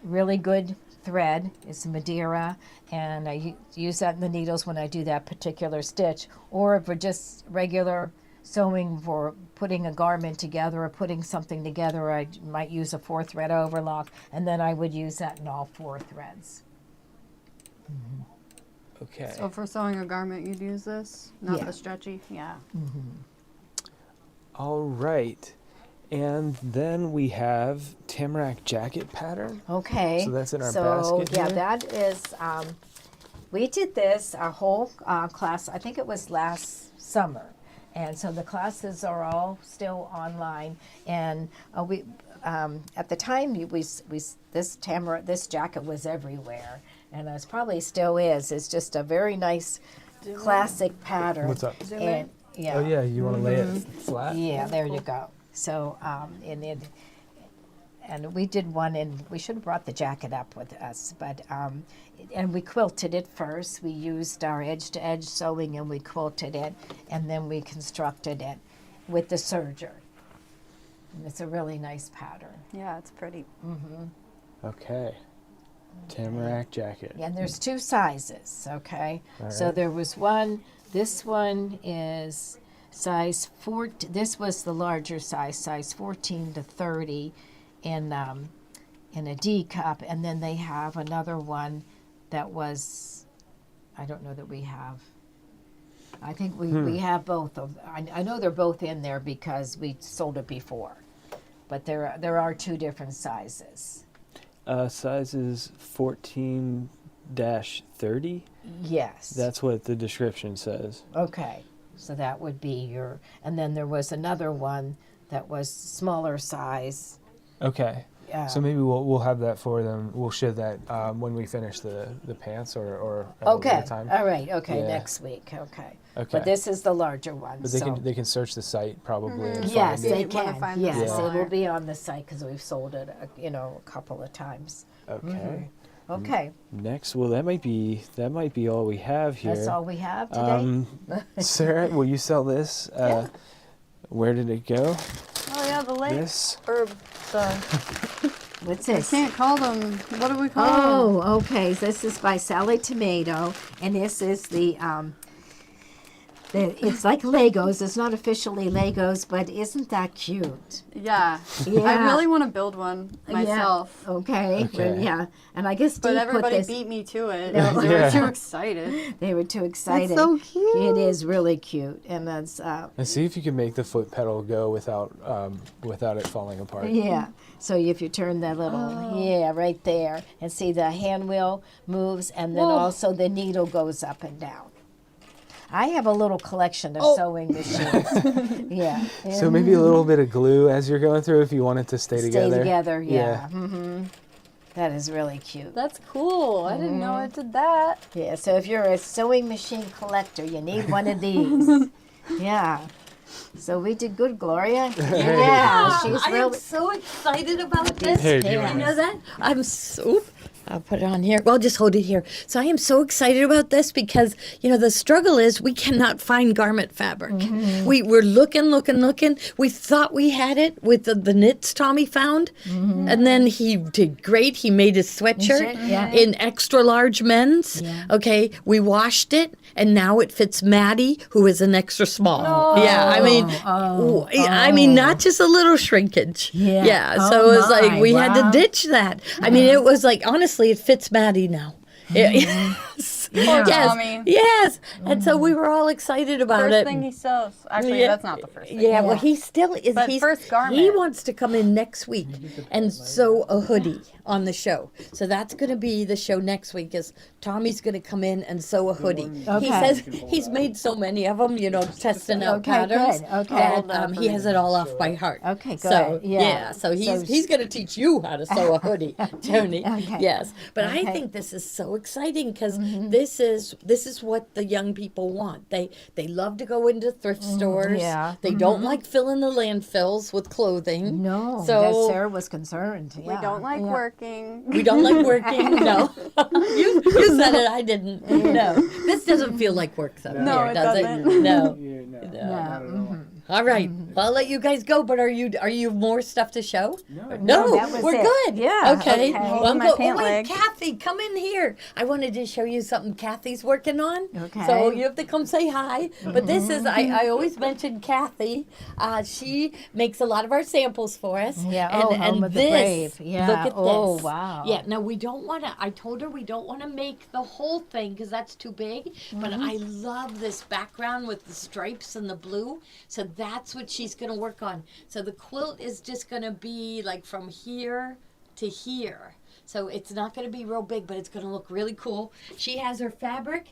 really good thread. It's Madeira, and I use that in the needles when I do that particular stitch. Or if we're just regular sewing for putting a garment together or putting something together, I might use a 4-thread overlock, and then I would use that in all 4 threads. Okay. So for sewing a garment, you'd use this, not Yeah. the stretchy. Yeah. All right. And then we have Tamarack jacket pattern. Okay. So that's in our so, basket yeah, here? that is, we did this, our whole class, I think it was last summer. And so the classes are all still online. And we, at the time, this jacket was everywhere. And it probably still is. It's just a very nice classic pattern. What's up? And, yeah. Oh yeah, you want to lay it flat? Yeah, there you go. So, and we did one, and we should have brought the jacket up with us, but, and we quilted it first. We used our edge-to-edge sewing, and we quilted it, and then we constructed it with the serger. And it's a really nice pattern. Yeah, it's pretty. Okay. Tamarack jacket. Yeah, and there's 2 sizes, okay? All So right. there was one, this one is size 4, this was the larger size 14 to 30 in a D cup, and then they have another one that was, I don't know that we have. I think we have both of, I know they're both in there because we sold it before, but there are 2 different sizes. Sizes 14-30. Yes. That's what the description says. Okay, so that would be your, and then there was another one that was smaller size. Okay. So maybe we'll have that for them. We'll show that when we finish the pants or at a Okay, later time. all right, okay, Yeah. next week, okay. Okay. But this is the larger one, But they so. can search the site probably and Yes, find they it. They wanna can, find the yes, it smaller. will be on the site because we've sold it, a couple of times. Okay. Okay, Next, well, that might be all we have here. that's all we have today? Sarah, will you sell this? Where did it go? Oh yeah, the lake This. herb. The What's I this? can't call them. What do we call them? Oh, okay, so this is by Sally Tomato, and this is the, It's like Legos. It's not officially Legos, but isn't that cute? Yeah. Yeah. I really want to build one myself. Yeah. Okay. Okay. Yeah. And I guess Steve But put everybody this. beat me to it. No. They were Yeah. too excited. They were too excited. It's so cute. It is really cute, and that's And see if you can make the foot pedal go without it falling apart. yeah. So if you turn that little right there, and see the hand wheel moves, and then also the needle goes up and down. I have a little collection of sewing machines. Yeah. So maybe a little bit of glue as you're going through if you want it to stay Stay together. together. Yeah. Yeah. That is really cute. That's cool. I didn't know it did that. Yeah. So if you're a sewing machine collector, you need one of these. Yeah. So we did good, Gloria. Yeah. She's I am really. so excited about this. Here, do you Yeah. want You know to- that? I'll put it on here. Well, just hold it here. So I am so excited about this because, the struggle is we cannot find garment fabric. We were looking. We thought we had it with the knits Tommy found. And then he did great. He made his sweatshirt Yeah. in extra large men's. Yeah. Okay. We washed it and now it fits Maddie, who is an extra small. Yeah. I mean, not just a little shrinkage. Yeah. Yeah. So Oh, it was like my. we had Wow. to ditch that. I mean, it was like, honestly, it fits Maddie now. Yes. Poor Yes. Tommy. Yes. And so we were all excited about First it. thing he sews. Actually, Yeah. that's not the first thing. Yeah, well, he still is. But He's, first garment. He wants to come in next week and sew a hoodie on the show. So that's going to be the show next week. Is Tommy's going to come in and sew a hoodie? He Okay. says he's made so many of them, testing out Okay, patterns. good. Okay. That, he has it all off by heart. Okay, good. So Yeah. so he's So- he's going to teach you how to sew a hoodie, Tony. Okay. Yes, but I Okay. think this is so exciting because this is what the young people want. They love to go into thrift stores. yeah. They don't like filling the landfills with clothing. No. So that Sarah was concerned. We don't like working. we don't like working. No, you said it. I didn't. No, this doesn't feel like work though. No, here, it does doesn't. No. Yeah, no, No. Yeah. not at all. All right. Well, I'll let you guys go. But are you more stuff to show? No. No, that was we're it. good. Yeah, Okay. okay. Well, My pant wait, leg. Kathy, come in here. I wanted to show you something Kathy's working on. Okay. So you have to come say hi. But this is I always mention Kathy. She makes a lot of our samples for us. Yeah. And, Oh, and Home of the this, Brave. Yeah. Look at Oh, this. wow. Yeah. Now we don't want to. I told her we don't want to make the whole thing because that's too big. But I love this background with the stripes and the blue. So that's what she's going to work on. So the quilt is just going to be like from here to here. So it's not going to be real big, but it's going to look really cool. She has her fabric.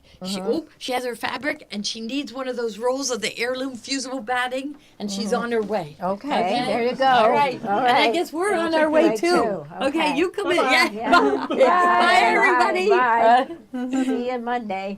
She has her fabric, and she needs one of those rolls of the heirloom fusible batting, and she's on her way. Okay, there you go. All right. All And I right. guess we're on Thank our you. way Right, too. too. Okay, Okay. you come in. on, Yeah. yeah. Bye, everybody. Bye. See you Monday.